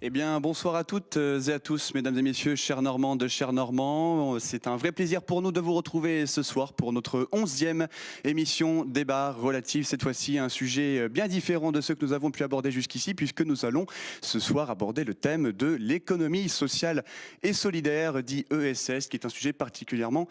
Eh bien, bonsoir à toutes et à tous, mesdames et messieurs, chers Normandes, chers Normands. C'est un vrai plaisir pour nous de vous retrouver ce soir pour notre 11e émission débat relative, cette fois-ci, à un sujet bien différent de ceux que nous avons pu aborder jusqu'ici, puisque nous allons ce soir aborder le thème de l'économie sociale et solidaire, dit ESS, qui est un sujet particulièrement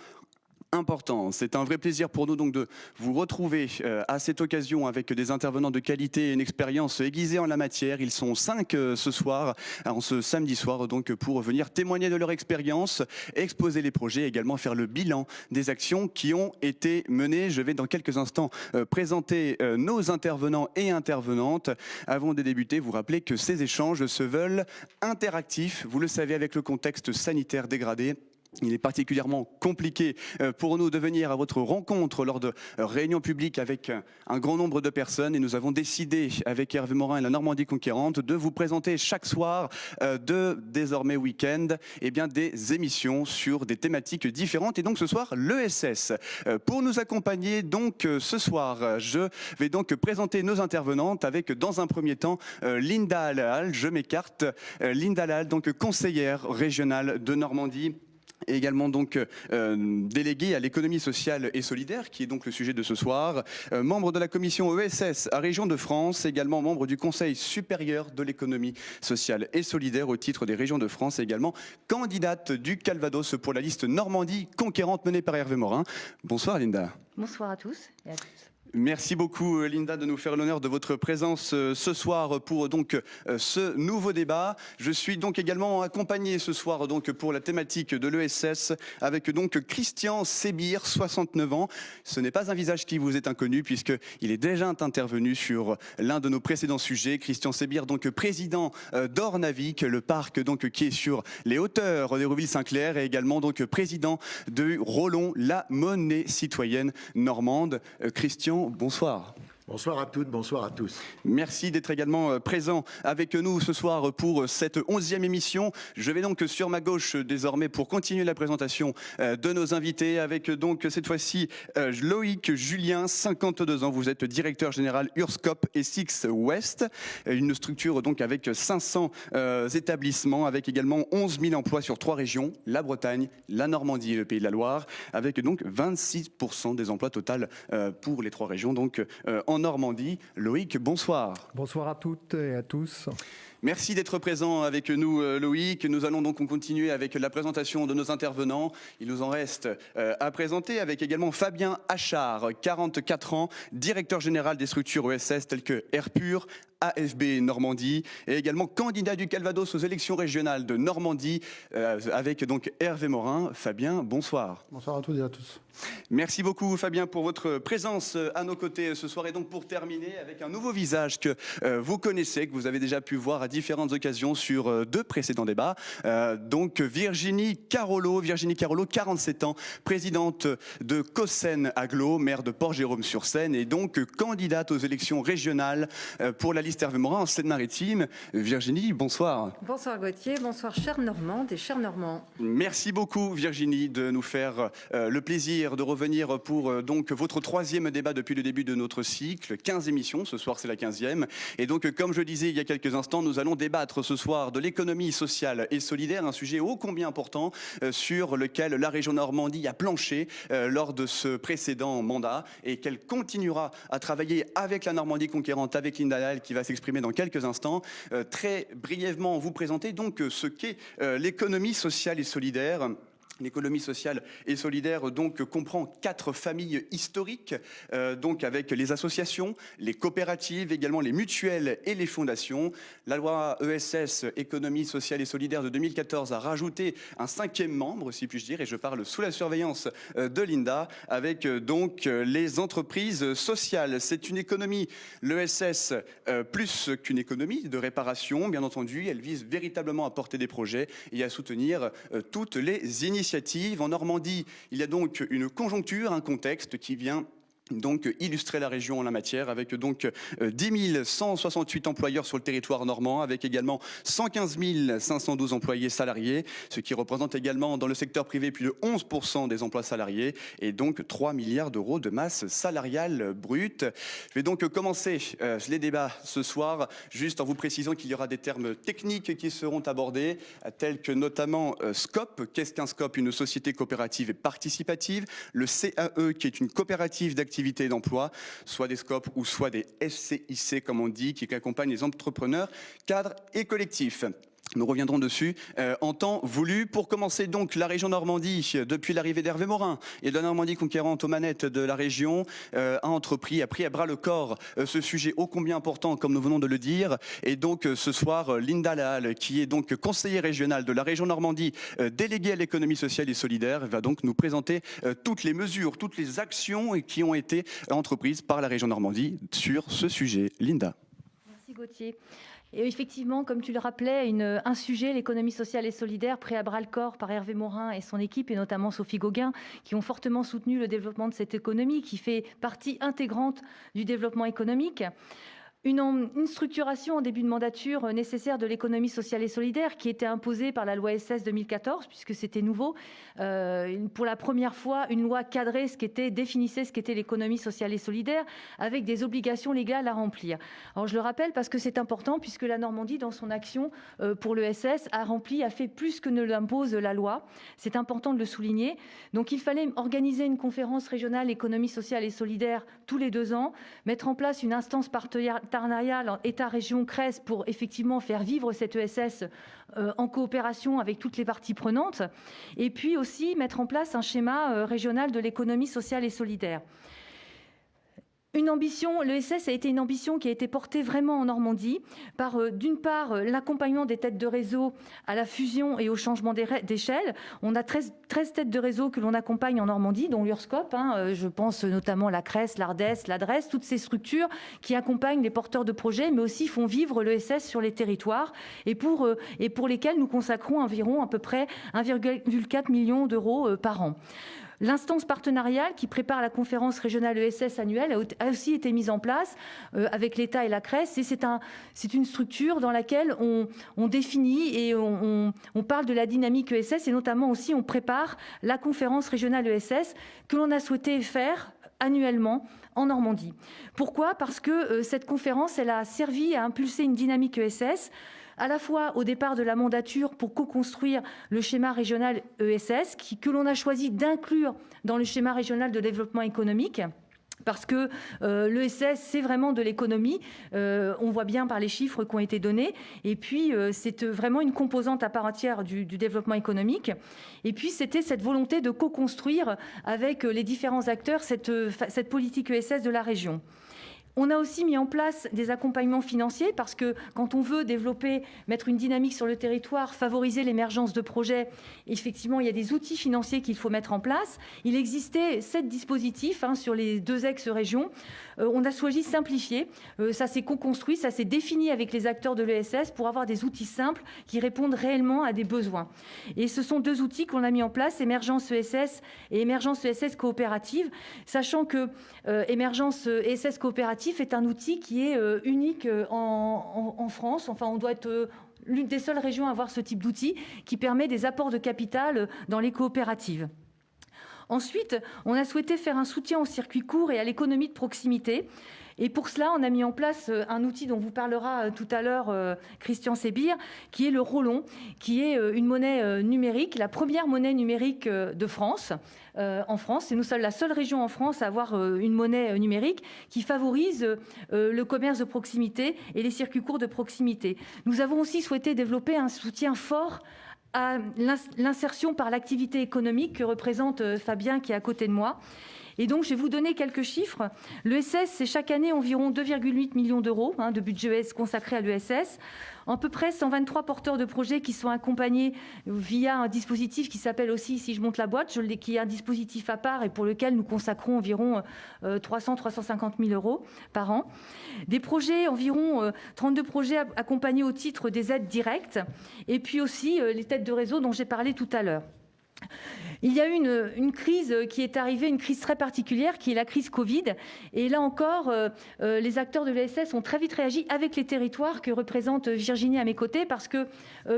important. C'est un vrai plaisir pour nous donc de vous retrouver à cette occasion avec des intervenants de qualité et une expérience aiguisée en la matière. Ils sont 5 ce soir, en ce samedi soir, donc pour venir témoigner de leur expérience, exposer les projets, également faire le bilan des actions qui ont été menées. Je vais dans quelques instants présenter nos intervenants et intervenantes. Avant de débuter, vous rappelez que ces échanges se veulent interactifs. Vous le savez, avec le contexte sanitaire dégradé, il est particulièrement compliqué pour nous de venir à votre rencontre lors de réunions publiques avec un grand nombre de personnes, et nous avons décidé avec Hervé Morin et la Normandie Conquérante de vous présenter chaque soir de désormais week-end des émissions sur des thématiques différentes, et donc ce soir l'ESS. Pour nous accompagner donc ce soir, je vais donc présenter nos intervenantes avec dans un premier temps Linda Alal. Je m'écarte. Linda Alal, donc conseillère régionale de Normandie, et également donc délégué à l'économie sociale et solidaire, qui est donc le sujet de ce soir, membre de la commission ESS à Région de France, également membre du Conseil supérieur de l'économie sociale et solidaire au titre des régions de France, et également candidate du Calvados pour la liste Normandie Conquérante menée par Hervé Morin. Bonsoir Linda. Bonsoir à tous et à toutes. Merci beaucoup Linda de nous faire l'honneur de votre présence ce soir pour donc ce nouveau débat. Je suis donc également accompagné ce soir donc pour la thématique de l'ESS avec donc Christian Sébir, 69 ans. Ce n'est pas un visage qui vous est inconnu puisqu'il est déjà intervenu sur l'un de nos précédents sujets. Christian Sébir, donc président d'Ornavic, le parc donc qui est sur les hauteurs d'Hérouville-Saint-Clair, et également donc président de Rollon, la monnaie citoyenne normande. Christian, bonsoir. Bonsoir à toutes, bonsoir à tous. Merci d'être également présent avec nous ce soir pour cette 11e émission. Je vais donc sur ma gauche désormais pour continuer la présentation de nos invités avec donc cette fois-ci Loïc Julien, 52 ans. Vous êtes directeur général Urscope et Six West, une structure donc avec 500 établissements, avec également 11 000 emplois sur 3 régions, la Bretagne, la Normandie et le Pays de la Loire, avec donc 26% des emplois total pour les 3 régions, donc en Normandie. Loïc, bonsoir. Bonsoir à toutes et à tous. Merci d'être présent avec nous Loïc. Nous allons donc continuer avec la présentation de nos intervenants. Il nous en reste à présenter avec également Fabien Achard, 44 ans, directeur général des structures ESS telles que Airpur, AFB Normandie, et également candidat du Calvados aux élections régionales de Normandie avec donc Hervé Morin. Fabien, bonsoir. Bonsoir à toutes et à tous. Merci beaucoup Fabien pour votre présence à nos côtés ce soir, et donc pour terminer avec un nouveau visage que vous connaissez, que vous avez déjà pu voir à différentes occasions sur 2 précédents débats. Donc Virginie Carolo, 47 ans, présidente de Cossen Aglo, maire de Port-Jérôme-sur-Seine, et donc candidate aux élections régionales pour la liste Hervé Morin en Seine-Maritime. Virginie, bonsoir. Bonsoir Gauthier, bonsoir chers Normandes et chers Normands. Merci beaucoup Virginie de nous faire le plaisir de revenir pour donc votre 3e débat depuis le début de notre cycle. 15 émissions, ce soir c'est la 15e. Et donc comme je disais il y a quelques instants, nous allons débattre ce soir de l'économie sociale et solidaire, un sujet ô combien important sur lequel la région Normandie a planché lors de ce précédent mandat, et qu'elle continuera à travailler avec la Normandie Conquérante, avec Linda Alal qui va s'exprimer dans quelques instants. Très brièvement vous présenter donc ce qu'est l'économie sociale et solidaire. L'économie sociale et solidaire donc comprend 4 familles historiques, donc avec les associations, les coopératives, également les mutuelles et les fondations. La loi ESS, économie sociale et solidaire de 2014, a rajouté un 5e membre, si puis-je dire, et je parle sous la surveillance de Linda, avec donc les entreprises sociales. C'est une économie, l'ESS, plus qu'une économie de réparation, bien entendu. Elle vise véritablement à porter des projets et à soutenir toutes les initiatives. En Normandie, il y a donc une conjoncture, un contexte qui vient donc illustrer la région en la matière avec donc 10 168 employeurs sur le territoire normand, avec également 115 512 employés salariés, ce qui représente également dans le secteur privé plus de 11% des emplois salariés et donc 3 milliards d'euros de masse salariale brute. Je vais donc commencer les débats ce soir juste en vous précisant qu'il y aura des termes techniques qui seront abordés, tels que notamment SCOP. Qu'est-ce qu'un SCOP? Une société coopérative et participative. Le CAE, qui est une coopérative d'activité d'emploi, soit des SCOP ou soit des SCIC comme on dit, qui accompagnent les entrepreneurs, cadres et collectifs. Nous reviendrons dessus en temps voulu. Pour commencer donc, la région Normandie, depuis l'arrivée d'Hervé Morin et de la Normandie conquérante aux manettes de la région, a pris à bras le corps ce sujet ô combien important, comme nous venons de le dire. Et donc ce soir, Linda Lahalle, qui est donc conseillère régionale de la région Normandie, déléguée à l'économie sociale et solidaire, va donc nous présenter toutes les mesures, toutes les actions qui ont été entreprises par la région Normandie sur ce sujet. Linda. Merci Gauthier. Et effectivement, comme tu le rappelais, un sujet, l'économie sociale et solidaire, pris à bras le corps par Hervé Morin et son équipe, et notamment Sophie Gauguin, qui ont fortement soutenu le développement de cette économie, qui fait partie intégrante du développement économique. Une structuration en début de mandature nécessaire de l'économie sociale et solidaire qui était imposée par la loi SS 2014, puisque c'était nouveau. Pour la première fois, une loi cadrée définissait ce qu'était l'économie sociale et solidaire avec des obligations légales à remplir. Alors je le rappelle parce que c'est important, puisque la Normandie, dans son action pour l'ESS, a fait plus que ne l'impose la loi. C'est important de le souligner. Donc il fallait organiser une conférence régionale économie sociale et solidaire tous les 2 ans, mettre en place une instance partenariale État-région CRES pour effectivement faire vivre cette ESS en coopération avec toutes les parties prenantes, et puis aussi mettre en place un schéma régional de l'économie sociale et solidaire. Une ambition, l'ESS a été une ambition qui a été portée vraiment en Normandie par, d'une part, l'accompagnement des têtes de réseau à la fusion et au changement d'échelle. On a 13 têtes de réseau que l'on accompagne en Normandie, dont l'URSCOP. Je pense notamment à la CRES, l'ARDES, l'ADRES, toutes ces structures qui accompagnent les porteurs de projets, mais aussi font vivre l'ESS sur les territoires et pour lesquels nous consacrons environ à peu près 1,4 million d'euros par an. L'instance partenariale qui prépare la conférence régionale ESS annuelle a aussi été mise en place avec l'État et la CRES. Et c'est une structure dans laquelle on définit et on parle de la dynamique ESS, et notamment aussi on prépare la conférence régionale ESS que l'on a souhaité faire annuellement en Normandie. Pourquoi ? Parce que cette conférence, elle a servi à impulser une dynamique ESS, à la fois au départ de la mandature pour co-construire le schéma régional ESS, que l'on a choisi d'inclure dans le schéma régional de développement économique. Parce que l'ESS, c'est vraiment de l'économie. On voit bien par les chiffres qui ont été donnés. Et puis, c'est vraiment une composante à part entière du développement économique. Et puis, c'était cette volonté de co-construire avec les différents acteurs cette politique ESS de la région. On a aussi mis en place des accompagnements financiers parce que quand on veut développer, mettre une dynamique sur le territoire, favoriser l'émergence de projets, effectivement, il y a des outils financiers qu'il faut mettre en place. Il existait 7 dispositifs sur les 2 ex-régions. On a choisi simplifier. Ça s'est co-construit, ça s'est défini avec les acteurs de l'ESS pour avoir des outils simples qui répondent réellement à des besoins. Et ce sont 2 outils qu'on a mis en place, Émergence ESS et Émergence ESS coopérative, sachant que Émergence ESS coopérative est un outil qui est unique en France. Enfin, on doit être l'une des seules régions à avoir ce type d'outil qui permet des apports de capital dans les coopératives. Ensuite, on a souhaité faire un soutien au circuit court et à l'économie de proximité. Et pour cela, on a mis en place un outil dont vous parlera tout à l'heure Christian Sébir, qui est le Rollon, qui est une monnaie numérique, la première monnaie numérique de France. En France, c'est nous sommes la seule région en France à avoir une monnaie numérique qui favorise le commerce de proximité et les circuits courts de proximité. Nous avons aussi souhaité développer un soutien fort à l'insertion par l'activité économique que représente Fabien qui est à côté de moi. Et donc, je vais vous donner quelques chiffres. L'ESS, c'est chaque année environ 2,8 millions d'euros de budget consacré à l'ESS. À peu près 123 porteurs de projets qui sont accompagnés via un dispositif qui s'appelle aussi, si je monte la boîte, qui est un dispositif à part et pour lequel nous consacrons environ 300-350 000 euros par an. Des projets, environ 32 projets accompagnés au titre des aides directes. Et puis aussi les têtes de réseau dont j'ai parlé tout à l'heure. Il y a eu une crise qui est arrivée, une crise très particulière, qui est la crise Covid. Et là encore, les acteurs de l'ESS ont très vite réagi avec les territoires que représente Virginie à mes côtés, parce que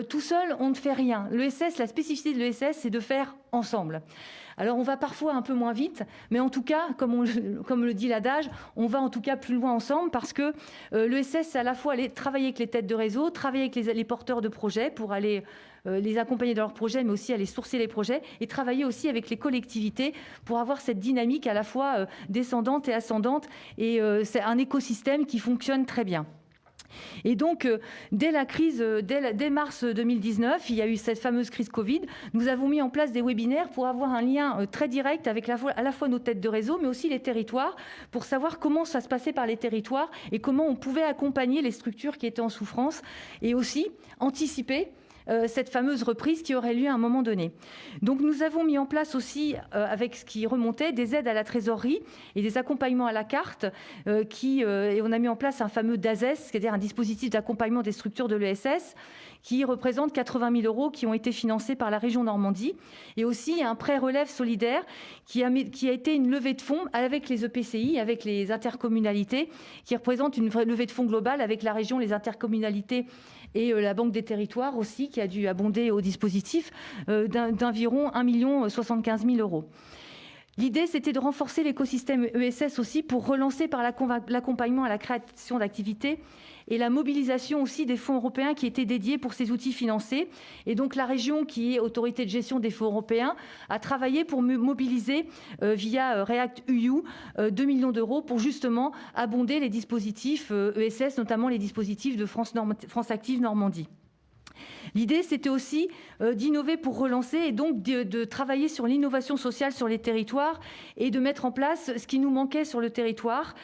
tout seul, on ne fait rien. L'ESS, la spécificité de l'ESS, c'est de faire ensemble. Alors, on va parfois un peu moins vite, mais en tout cas, comme le dit l'adage, on va en tout cas plus loin ensemble, parce que l'ESS, c'est à la fois aller travailler avec les têtes de réseau, travailler avec les porteurs de projets pour aller les accompagner dans leurs projets, mais aussi aller sourcer les projets, et travailler aussi avec les collectivités pour avoir cette dynamique à la fois descendante et ascendante, et c'est un écosystème qui fonctionne très bien. Et donc, dès la crise, dès mars 2019, il y a eu cette fameuse crise Covid. Nous avons mis en place des webinaires pour avoir un lien très direct avec à la fois nos têtes de réseau, mais aussi les territoires, pour savoir comment ça se passait par les territoires et comment on pouvait accompagner les structures qui étaient en souffrance, et aussi anticiper cette fameuse reprise qui aurait lieu à un moment donné. Donc nous avons mis en place aussi, avec ce qui remontait, des aides à la trésorerie et des accompagnements à la carte, et on a mis en place un fameux DASES, c'est-à-dire un dispositif d'accompagnement des structures de l'ESS, qui représente 80 000 € qui ont été financés par la région Normandie, et aussi un prêt relève solidaire qui a été une levée de fonds avec les EPCI, avec les intercommunalités, qui représente une vraie levée de fonds globale avec la région, les intercommunalités et la Banque des Territoires aussi, qui a dû abonder au dispositif d'environ 1 075 000 €. L'idée, c'était de renforcer l'écosystème ESS aussi pour relancer par l'accompagnement à la création d'activités et la mobilisation aussi des fonds européens qui étaient dédiés pour ces outils financés. Et donc la région, qui est autorité de gestion des fonds européens, a travaillé pour mobiliser via React-EU 2 millions d'euros pour justement abonder les dispositifs ESS, notamment les dispositifs de France Active Normandie. L'idée, c'était aussi d'innover pour relancer, et donc de travailler sur l'innovation sociale sur les territoires et de mettre en place ce qui nous manquait sur le territoire,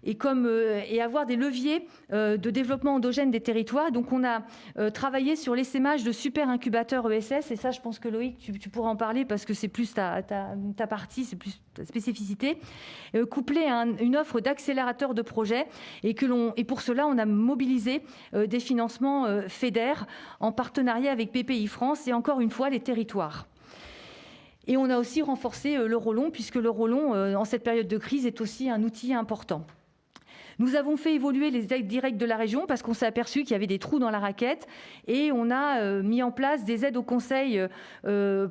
et avoir des leviers de développement endogène des territoires. Donc on a travaillé sur l'essaimage de super incubateurs ESS, et ça, je pense que Loïc, tu pourras en parler parce que c'est plus ta partie, c'est plus ta spécificité, couplé à une offre d'accélérateur de projets, et pour cela, on a mobilisé des financements FEDER en partenariat avec BPI France et encore une fois les territoires. Et on a aussi renforcé l'Eurolon, puisque l'Eurolon, en cette période de crise, est aussi un outil important. Nous avons fait évoluer les aides directes de la région parce qu'on s'est aperçu qu'il y avait des trous dans la raquette, et on a mis en place des aides au conseil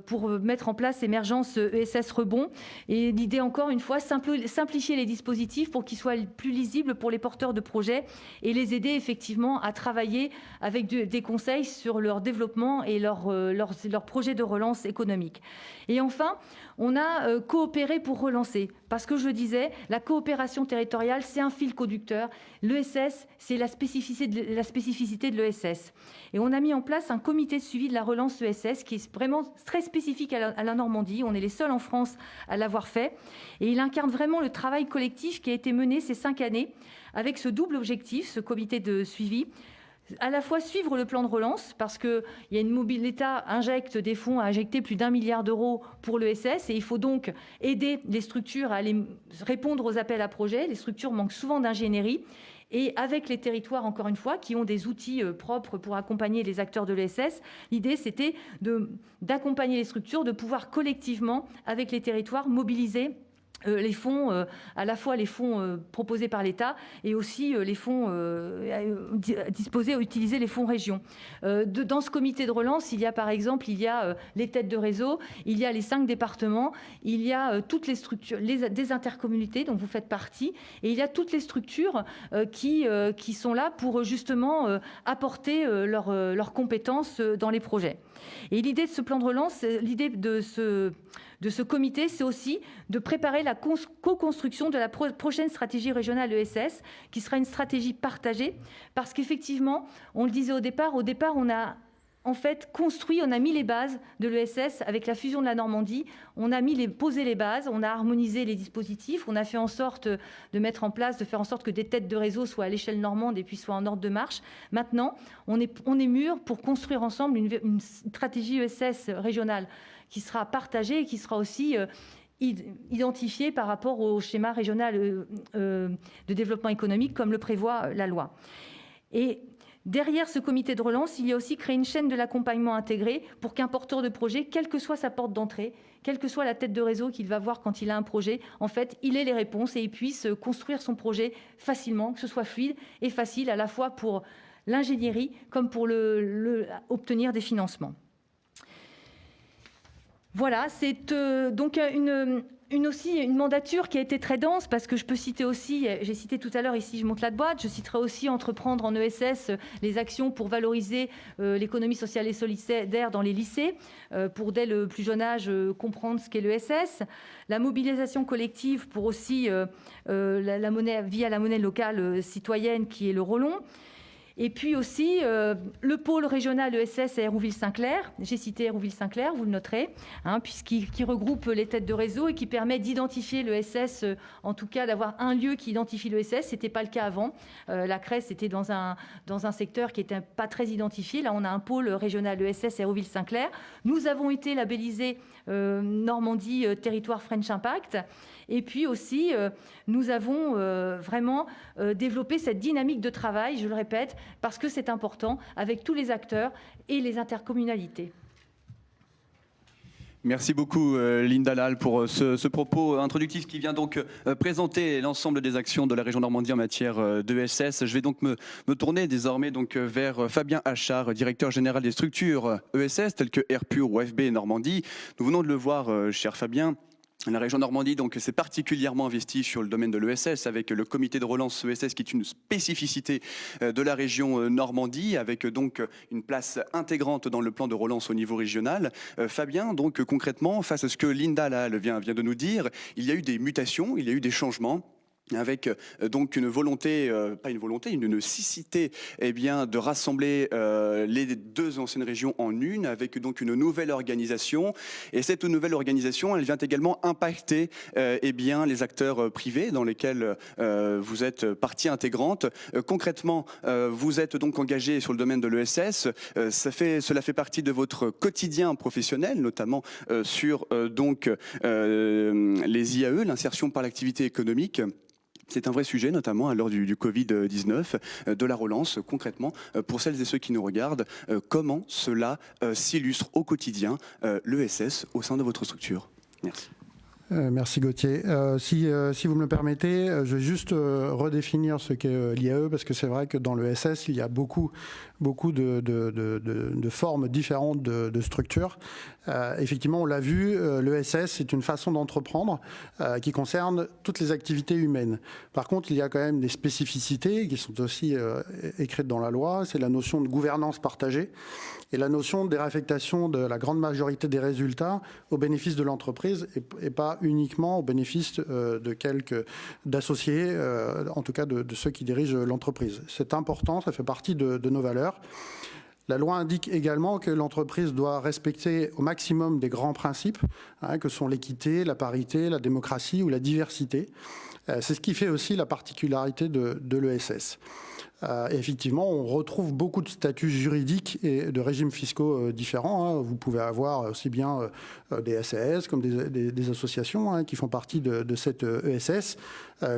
pour mettre en place l'émergence ESS Rebond. Et l'idée, encore une fois, simplifier les dispositifs pour qu'ils soient plus lisibles pour les porteurs de projets et les aider effectivement à travailler avec des conseils sur leur développement et leurs projets de relance économique. Et enfin, on a coopéré pour relancer, parce que je le disais, la coopération territoriale, c'est un fil conducteur. L'ESS, c'est la spécificité de l'ESS. Et on a mis en place un comité de suivi de la relance ESS qui est vraiment très spécifique à la Normandie. On est les seuls en France à l'avoir fait. Et il incarne vraiment le travail collectif qui a été mené ces 5 années avec ce double objectif, ce comité de suivi. À la fois suivre le plan de relance, parce que l'État injecte des fonds, a injecté plus d'1 milliard d'euros pour l'ESS, et il faut donc aider les structures à répondre aux appels à projets. Les structures manquent souvent d'ingénierie, et avec les territoires, encore une fois, qui ont des outils propres pour accompagner les acteurs de l'ESS, l'idée, c'était d'accompagner les structures, de pouvoir collectivement, avec les territoires, mobiliser les fonds, à la fois les fonds proposés par l'État et aussi les fonds utiliser les fonds régions. Dans ce comité de relance, il y a par exemple les têtes de réseau, il y a les 5 départements, il y a toutes les structures, des intercommunalités dont vous faites partie, et il y a toutes les structures qui sont là pour justement apporter leurs compétences dans les projets. Et l'idée de ce plan de relance, l'idée de ce comité, c'est aussi de préparer la co-construction de la prochaine stratégie régionale ESS, qui sera une stratégie partagée, parce qu'effectivement, on le disait au départ, on a en fait construit, on a mis les bases de l'ESS avec la fusion de la Normandie, on a posé les bases, on a harmonisé les dispositifs, on a fait en sorte de mettre en place, de faire en sorte que des têtes de réseau soient à l'échelle normande et puis soient en ordre de marche. Maintenant, on est mûr pour construire ensemble une stratégie ESS régionale qui sera partagée et qui sera aussi identifiée par rapport au schéma régional de développement économique, comme le prévoit la loi. Et Derrière ce comité de relance, il y a aussi créé une chaîne de l'accompagnement intégré pour qu'un porteur de projet, quelle que soit sa porte d'entrée, quelle que soit la tête de réseau qu'il va voir quand il a un projet, en fait, il ait les réponses et il puisse construire son projet facilement, que ce soit fluide et facile à la fois pour l'ingénierie comme pour obtenir des financements. Voilà, c'est donc aussi une mandature qui a été très dense, parce que je peux citer aussi, j'ai cité tout à l'heure ici, je monte la boîte, je citerai aussi entreprendre en ESS les actions pour valoriser l'économie sociale et solidaire dans les lycées, pour dès le plus jeune âge comprendre ce qu'est l'ESS, la mobilisation collective pour aussi la monnaie, via la monnaie locale citoyenne qui est le Rollon. Et puis aussi le pôle régional ESS à Hérouville-Saint-Clair. J'ai cité Hérouville-Saint-Clair, vous le noterez, qui regroupe les têtes de réseau et qui permet d'identifier l'ESS, en tout cas d'avoir un lieu qui identifie l'ESS. Ce n'était pas le cas avant. La CRES était dans un secteur qui n'était pas très identifié. Là, on a un pôle régional ESS à Hérouville-Saint-Clair. Nous avons été labellisés Normandie Territoire French Impact. Et puis aussi, nous avons vraiment développé cette dynamique de travail, je le répète, parce que c'est important, avec tous les acteurs et les intercommunalités. Merci beaucoup Linda Lahl pour ce propos introductif qui vient donc présenter l'ensemble des actions de la région Normandie en matière d'ESS. Je vais donc me tourner désormais donc vers Fabien Achard, directeur général des structures ESS telles que Airpur ou FB Normandie. Nous venons de le voir, cher Fabien. La région Normandie donc s'est particulièrement investie sur le domaine de l'ESS avec le comité de relance ESS qui est une spécificité de la région Normandie avec donc une place intégrante dans le plan de relance au niveau régional. Fabien, donc concrètement, face à ce que Linda Lahl vient de nous dire, il y a eu des mutations, il y a eu des changements, avec donc une volonté, pas une volonté, une nécessité de rassembler les deux anciennes régions en une, avec donc une nouvelle organisation. Et cette nouvelle organisation, elle vient également impacter les acteurs privés dans lesquels vous êtes partie intégrante. Concrètement, vous êtes donc engagé sur le domaine de l'ESS. Cela fait partie de votre quotidien professionnel, notamment sur les IAE, l'insertion par l'activité économique. C'est un vrai sujet, notamment à l'heure du Covid-19, de la relance, concrètement, pour celles et ceux qui nous regardent. Comment cela s'illustre au quotidien, l'ESS, au sein de votre structure? Merci. Merci Gauthier. Si vous me le permettez, je vais juste redéfinir ce qu'est l'IAE, parce que c'est vrai que dans l'ESS, il y a beaucoup de formes différentes de structures. Effectivement, on l'a vu, l'ESS, c'est une façon d'entreprendre qui concerne toutes les activités humaines. Par contre, il y a quand même des spécificités qui sont aussi écrites dans la loi. C'est la notion de gouvernance partagée et la notion de réaffectation de la grande majorité des résultats au bénéfice de l'entreprise et pas uniquement au bénéfice d'associés, en tout cas de ceux qui dirigent l'entreprise. C'est important, ça fait partie de nos valeurs. La loi indique également que l'entreprise doit respecter au maximum des grands principes, que sont l'équité, la parité, la démocratie ou la diversité. C'est ce qui fait aussi la particularité de l'ESS. Effectivement, on retrouve beaucoup de statuts juridiques et de régimes fiscaux différents. Vous pouvez avoir aussi bien des SAS comme des associations qui font partie de cette ESS,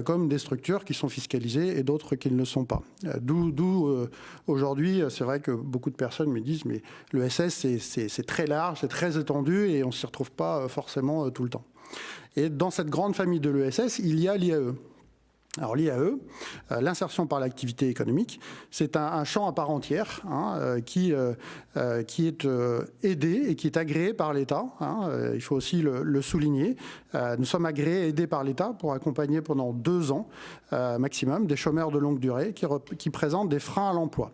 comme des structures qui sont fiscalisées et d'autres qui ne le sont pas. D'où aujourd'hui, c'est vrai que beaucoup de personnes me disent mais l'ESS c'est très large, c'est très étendu et on ne s'y retrouve pas forcément tout le temps. Et dans cette grande famille de l'ESS, il y a l'IAE. Alors l'IAE, l'insertion par l'activité économique, c'est un champ à part entière qui est aidé et qui est agréé par l'État. Il faut aussi le souligner. Nous sommes agréés et aidés par l'État pour accompagner pendant 2 ans maximum des chômeurs de longue durée qui présentent des freins à l'emploi.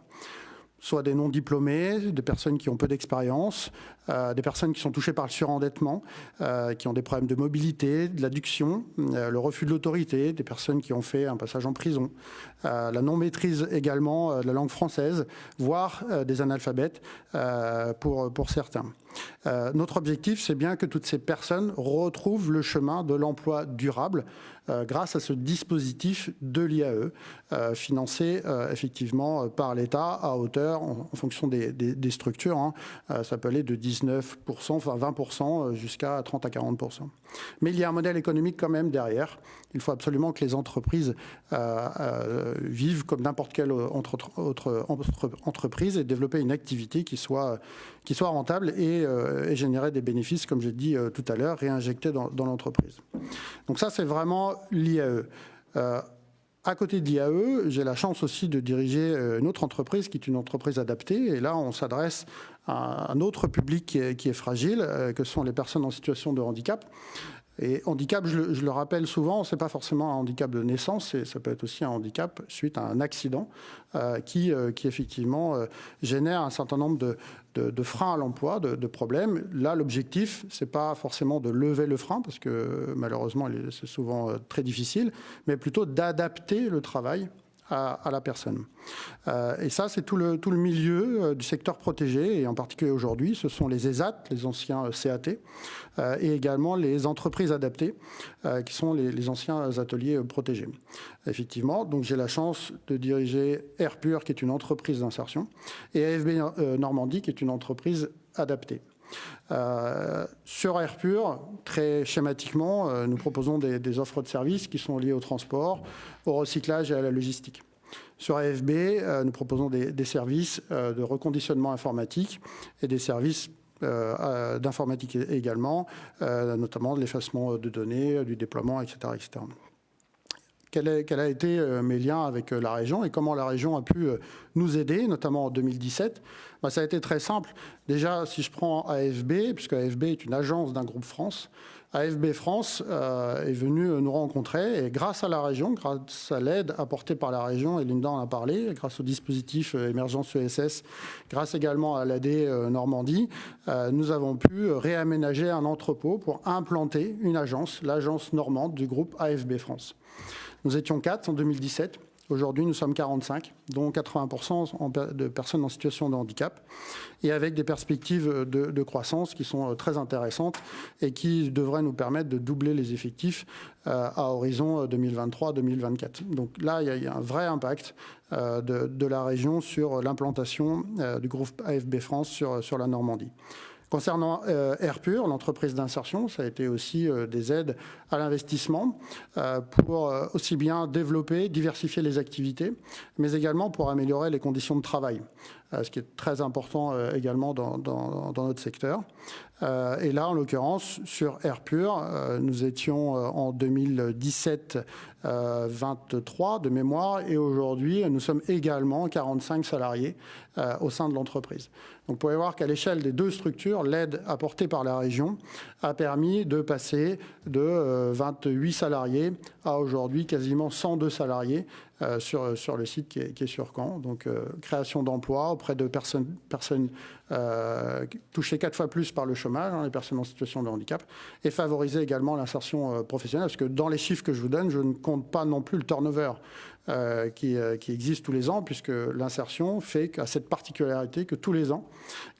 Soit des non-diplômés, des personnes qui ont peu d'expérience, des personnes qui sont touchées par le surendettement, qui ont des problèmes de mobilité, de l'addiction, le refus de l'autorité, des personnes qui ont fait un passage en prison, la non-maîtrise également de la langue française, voire des analphabètes pour certains. Notre objectif, c'est bien que toutes ces personnes retrouvent le chemin de l'emploi durable grâce à ce dispositif de l'IAE, financé effectivement par l'État à hauteur, en fonction des structures, hein, ça peut aller de 19%, enfin 20% jusqu'à 30 à 40%. Mais il y a un modèle économique quand même derrière. Il faut absolument que les entreprises vivent comme n'importe quelle autre entreprise et développer une activité qui soit rentable et générer des bénéfices, comme j'ai dit tout à l'heure, réinjectés dans l'entreprise. Donc ça, c'est vraiment l'IAE. À côté de l'IAE, j'ai la chance aussi de diriger une autre entreprise qui est une entreprise adaptée. Et là, on s'adresse à un autre public qui est fragile, que sont les personnes en situation de handicap. Et handicap, je le rappelle souvent, ce n'est pas forcément un handicap de naissance, ça peut être aussi un handicap suite à un accident qui effectivement génère un certain nombre de freins à l'emploi, de problèmes. Là, l'objectif, ce n'est pas forcément de lever le frein, parce que malheureusement, c'est souvent très difficile, mais plutôt d'adapter le travail à la personne. Et ça, c'est tout le milieu du secteur protégé, et en particulier aujourd'hui, ce sont les ESAT, les anciens CAT, et également les entreprises adaptées, qui sont les anciens ateliers protégés. Effectivement, donc j'ai la chance de diriger AirPure, qui est une entreprise d'insertion, et AFB Normandie, qui est une entreprise adaptée. Sur AirPure, très schématiquement, nous proposons des offres de services qui sont liées au transport, au recyclage et à la logistique. Sur AFB, nous proposons des services de reconditionnement informatique et des services d'informatique également, notamment de l'effacement de données, du déploiement, etc. etc. Quel a été mes liens avec la région et comment la région a pu nous aider, notamment en 2017 ? Ça a été très simple. Déjà, si je prends AFB, puisque AFB est une agence d'un groupe France, AFB France est venu nous rencontrer et grâce à la région, grâce à l'aide apportée par la région, et Linda en a parlé, grâce au dispositif Émergence ESS, grâce également à l'AD Normandie, nous avons pu réaménager un entrepôt pour implanter une agence, l'agence normande du groupe AFB France. Nous étions 4 en 2017. Aujourd'hui, nous sommes 45, dont 80% de personnes en situation de handicap, et avec des perspectives de croissance qui sont très intéressantes et qui devraient nous permettre de doubler les effectifs à horizon 2023-2024. Donc là, il y a un vrai impact de la région sur l'implantation du groupe AFB France sur la Normandie. Concernant AirPure, l'entreprise d'insertion, ça a été aussi des aides à l'investissement pour aussi bien développer, diversifier les activités, mais également pour améliorer les conditions de travail, ce qui est très important également dans notre secteur. Et là, en l'occurrence, sur AirPure, nous étions en 2017 23 de mémoire, et aujourd'hui, nous sommes également 45 salariés au sein de l'entreprise. Donc, vous pouvez voir qu'à l'échelle des deux structures, l'aide apportée par la région a permis de passer de 28 salariés à aujourd'hui quasiment 102 salariés sur le site qui est sur Caen. Donc, création d'emplois auprès de personnes touchées 4 fois plus par le chômage, les personnes en situation de handicap, et favoriser également l'insertion professionnelle, parce que dans les chiffres que je vous donne, je ne compte pas non plus le turnover qui existe tous les ans, puisque l'insertion fait qu'à cette particularité que tous les ans,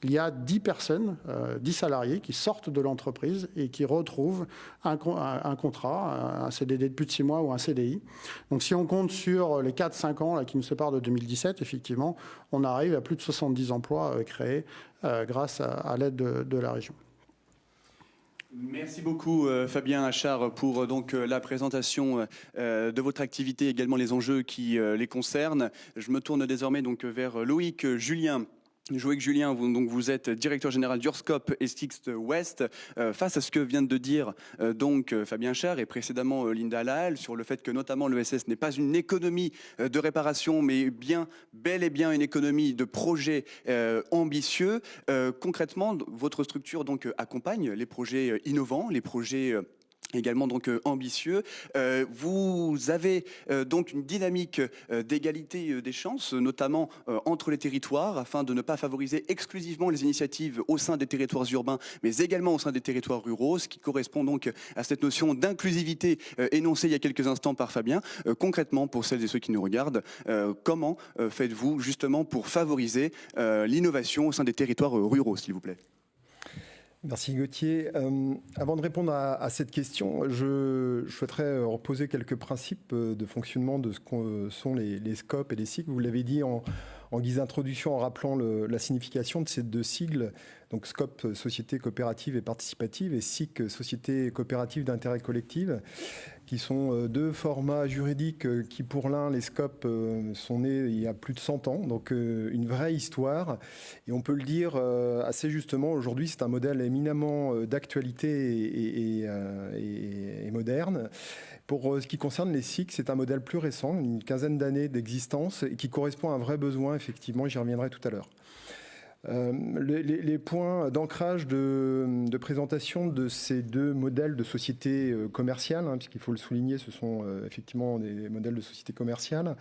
il y a 10 personnes, 10 salariés qui sortent de l'entreprise et qui retrouvent un contrat, un CDD de plus de 6 mois ou un CDI. Donc si on compte sur les 4-5 ans là, qui nous séparent de 2017, effectivement, on arrive à plus de 70 emplois créés grâce à l'aide de la région. Merci beaucoup Fabien Achard pour donc la présentation de votre activité, également les enjeux qui les concernent. Je me tourne désormais donc vers Loïc Julien. Loïc Julien, vous êtes directeur général d'Urscope et Sixte Ouest. Face à ce que vient de dire donc Fabien Achard et précédemment Linda Lahalle sur le fait que notamment l'ESS n'est pas une économie de réparation, mais bel et bien une économie de projets ambitieux. Concrètement, votre structure donc accompagne les projets innovants, les projets également donc ambitieux. Vous avez donc une dynamique d'égalité des chances, notamment entre les territoires, afin de ne pas favoriser exclusivement les initiatives au sein des territoires urbains, mais également au sein des territoires ruraux, ce qui correspond donc à cette notion d'inclusivité énoncée il y a quelques instants par Fabien. Concrètement, pour celles et ceux qui nous regardent, comment faites-vous justement pour favoriser l'innovation au sein des territoires ruraux, s'il vous plaît ? Merci Gauthier. Avant de répondre à cette question, je souhaiterais reposer quelques principes de fonctionnement de ce que sont les SCOP et les SIC. Vous l'avez dit en guise d'introduction en rappelant la signification de ces deux sigles. Donc SCOP, Société coopérative et participative, et SIC, Société coopérative d'intérêt collectif, qui sont deux formats juridiques qui, pour l'un, les SCOP, sont nés il y a plus de 100 ans, donc une vraie histoire. Et on peut le dire assez justement, aujourd'hui, c'est un modèle éminemment d'actualité et moderne. Pour ce qui concerne les SIC, c'est un modèle plus récent, une quinzaine d'années d'existence, et qui correspond à un vrai besoin, effectivement, j'y reviendrai tout à l'heure. Les points d'ancrage de présentation de ces deux modèles de société commerciale, puisqu'il faut le souligner, ce sont effectivement des modèles de société commerciale,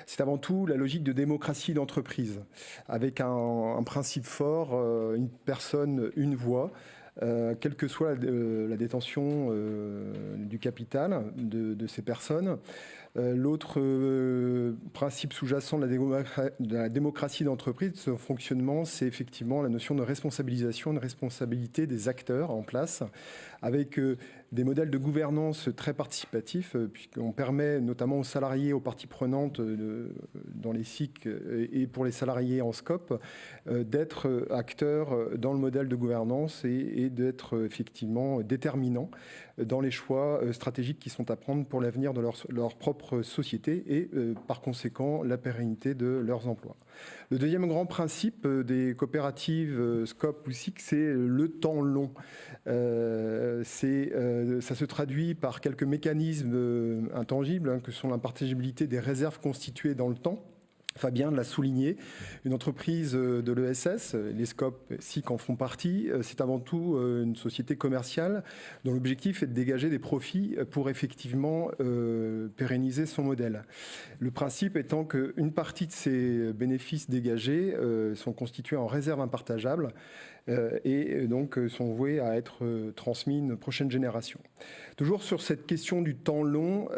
c'est avant tout la logique de démocratie d'entreprise, avec un principe fort, une personne, une voix, quelle que soit la détention du capital de ces personnes. L'autre principe sous-jacent de la démocratie d'entreprise, de son fonctionnement, c'est effectivement la notion de responsabilisation, de responsabilité des acteurs en place, avec des modèles de gouvernance très participatifs, puisqu'on permet notamment aux salariés, aux parties prenantes dans les SIC et pour les salariés en SCOP, d'être acteurs dans le modèle de gouvernance et d'être effectivement déterminants dans les choix stratégiques qui sont à prendre pour l'avenir de leur propre société et par conséquent la pérennité de leurs emplois. Le deuxième grand principe des coopératives SCOP ou SIC, c'est le temps long. Ça se traduit par quelques mécanismes intangibles que sont l'impartageabilité des réserves constituées dans le temps. Fabien l'a souligné, une entreprise de l'ESS, les SCOP SIC en font partie, c'est avant tout une société commerciale dont l'objectif est de dégager des profits pour effectivement pérenniser son modèle. Le principe étant qu'une partie de ces bénéfices dégagés sont constitués en réserves impartageables et donc sont voués à être transmis à une prochaine génération. Toujours sur cette question du temps long,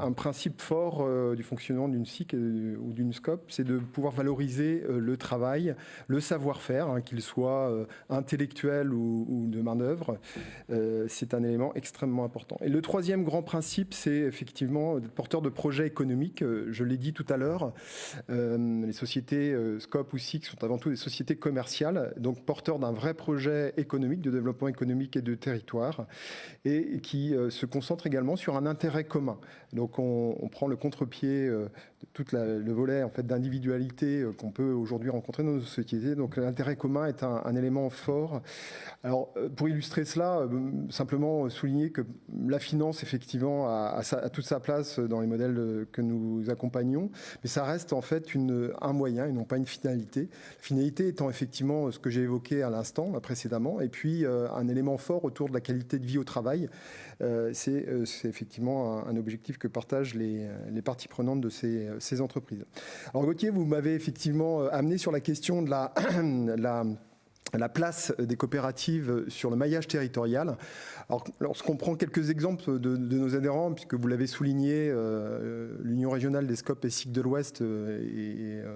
un principe fort du fonctionnement d'une SIC ou d'une SCOP, c'est de pouvoir valoriser le travail, le savoir-faire, qu'il soit intellectuel ou de main-d'œuvre. C'est un élément extrêmement important. Et le troisième grand principe, c'est effectivement d'être porteur de projets économiques. Je l'ai dit tout à l'heure, les sociétés SCOP ou SIC sont avant tout des sociétés commerciales, donc porteurs d'un vrai projet économique, de développement économique et de territoire, et qui se concentre également sur un intérêt commun. Donc on prend le contre-pied de tout le volet en fait, d'individualité qu'on peut aujourd'hui rencontrer dans nos sociétés. Donc l'intérêt commun est un élément fort. Alors pour illustrer cela, simplement souligner que la finance effectivement a toute sa place dans les modèles que nous accompagnons, mais ça reste en fait un moyen et non pas une finalité. La finalité étant effectivement ce que j'ai évoqué à l'instant, précédemment, et puis un élément fort autour de la qualité de vie au travail. C'est effectivement un objectif que partagent les parties prenantes de ces entreprises. Alors Gauthier, vous m'avez effectivement amené sur la question de la place des coopératives sur le maillage territorial. Alors, lorsqu'on prend quelques exemples de nos adhérents, puisque vous l'avez souligné, l'Union régionale des SCOP et SIC de l'Ouest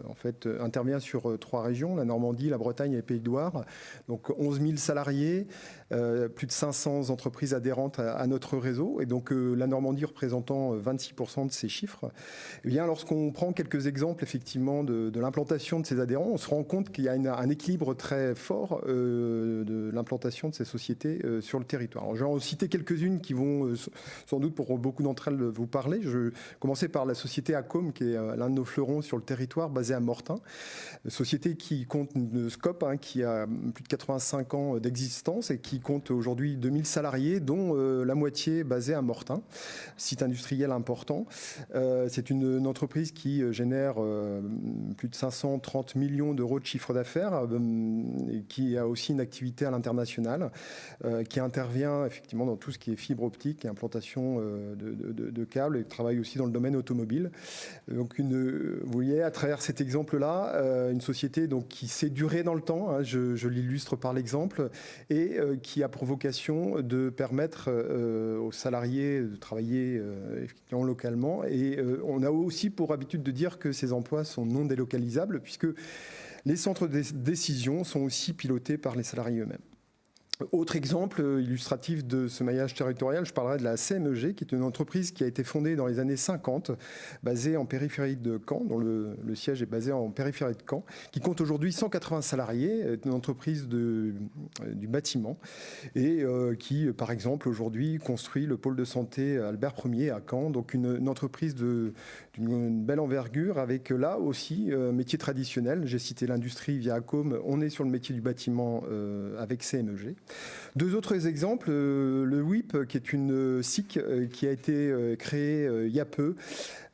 en fait, intervient sur 3 régions, la Normandie, la Bretagne et le Pays de Loire. Donc 11 000 salariés, plus de 500 entreprises adhérentes à notre réseau, et donc la Normandie représentant 26% de ces chiffres. Eh bien, lorsqu'on prend quelques exemples effectivement de l'implantation de ces adhérents, on se rend compte qu'il y a un équilibre très fort de l'implantation de ces sociétés sur le territoire. Alors, je vais en citer quelques-unes qui vont sans doute pour beaucoup d'entre elles vous parler. Je vais commencer par la société Acom, qui est l'un de nos fleurons sur le territoire, basée à Mortain. Société qui compte une SCOP, qui a plus de 85 ans d'existence et qui compte aujourd'hui 2000 salariés, dont la moitié basée à Mortain, site industriel important. C'est une entreprise qui génère plus de 530 millions d'euros de chiffre d'affaires, et qui a aussi une activité à l'international, qui intervient effectivement dans tout ce qui est fibre optique et implantation de câbles, et travaille aussi dans le domaine automobile. Donc vous voyez à travers cet exemple-là, une société donc, qui s'est durée dans le temps, je l'illustre par l'exemple, et qui a pour vocation de permettre aux salariés de travailler effectivement localement. Et on a aussi pour habitude de dire que ces emplois sont non délocalisables, puisque les centres de décision sont aussi pilotés par les salariés eux-mêmes. Autre exemple illustratif de ce maillage territorial, je parlerai de la CMEG, qui est une entreprise qui a été fondée dans les années 50, basée en périphérie de Caen, dont le siège est basé en périphérie de Caen, qui compte aujourd'hui 180 salariés, une entreprise du bâtiment, et qui, par exemple, aujourd'hui construit le pôle de santé Albert Ier à Caen, donc une entreprise d'une belle envergure, avec là aussi métier traditionnel. J'ai cité l'industrie via Acom, on est sur le métier du bâtiment avec CMEG. Deux autres exemples, le WIP, qui est une SIC qui a été créée il y a peu,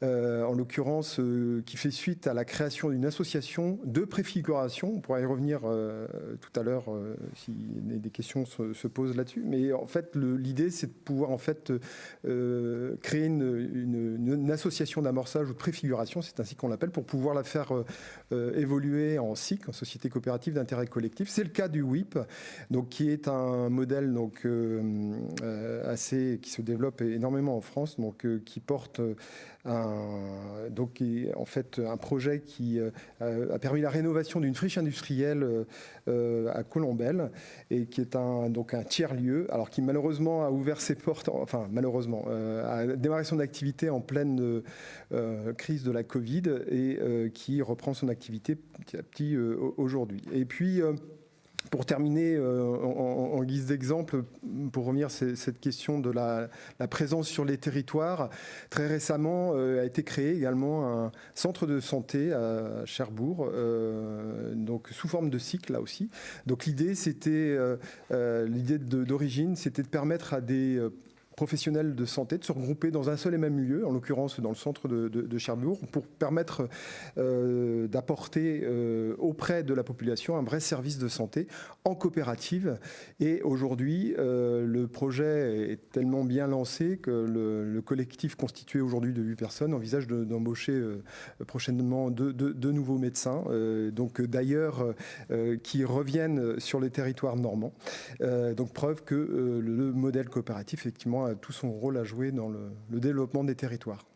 en l'occurrence qui fait suite à la création d'une association de préfiguration. On pourra y revenir tout à l'heure si des questions se posent là-dessus. Mais en fait, l'idée, c'est de pouvoir en fait créer une association d'amorçage ou de préfiguration, c'est ainsi qu'on l'appelle, pour pouvoir la faire évoluer en SIC, en société coopérative d'intérêt collectif. C'est le cas du WIP, donc qui est un modèle donc qui se développe énormément en France, donc qui porte en fait un projet qui a permis la rénovation d'une friche industrielle à Colombelles, et qui est un tiers-lieu, alors qui malheureusement a ouvert ses portes, a démarré son activité en pleine crise de la Covid, et qui reprend son activité petit à petit aujourd'hui. Et puis pour terminer, en guise d'exemple, pour revenir sur cette question de la présence sur les territoires, très récemment a été créé également un centre de santé à Cherbourg, donc sous forme de cycle là aussi. Donc l'idée d'origine, c'était de permettre à des professionnels de santé de se regrouper dans un seul et même lieu, en l'occurrence dans le centre de Cherbourg, pour permettre d'apporter auprès de la population un vrai service de santé en coopérative. Et aujourd'hui, le projet est tellement bien lancé que le collectif constitué aujourd'hui de 8 personnes envisage d'embaucher prochainement deux nouveaux médecins, donc d'ailleurs qui reviennent sur les territoires normands. Donc preuve que le modèle coopératif, effectivement, a tout son rôle à jouer dans le développement des territoires.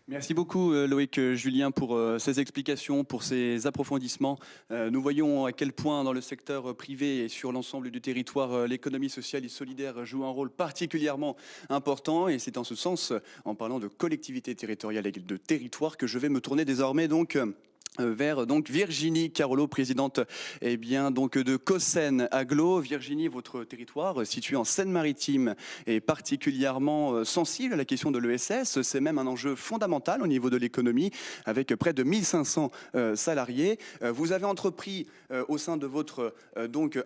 Merci beaucoup Loïc Julien pour ces explications, pour ces approfondissements. Nous voyons à quel point dans le secteur privé et sur l'ensemble du territoire, l'économie sociale et solidaire joue un rôle particulièrement important. Et c'est en ce sens, en parlant de collectivité territoriale et de territoire, que je vais me tourner désormais donc vers Virginie Carollo, présidente de COSEN Agglo. Virginie, votre territoire situé en Seine-Maritime est particulièrement sensible à la question de l'ESS. C'est même un enjeu fondamental au niveau de l'économie, avec près de 1500 salariés. Vous avez entrepris au sein de votre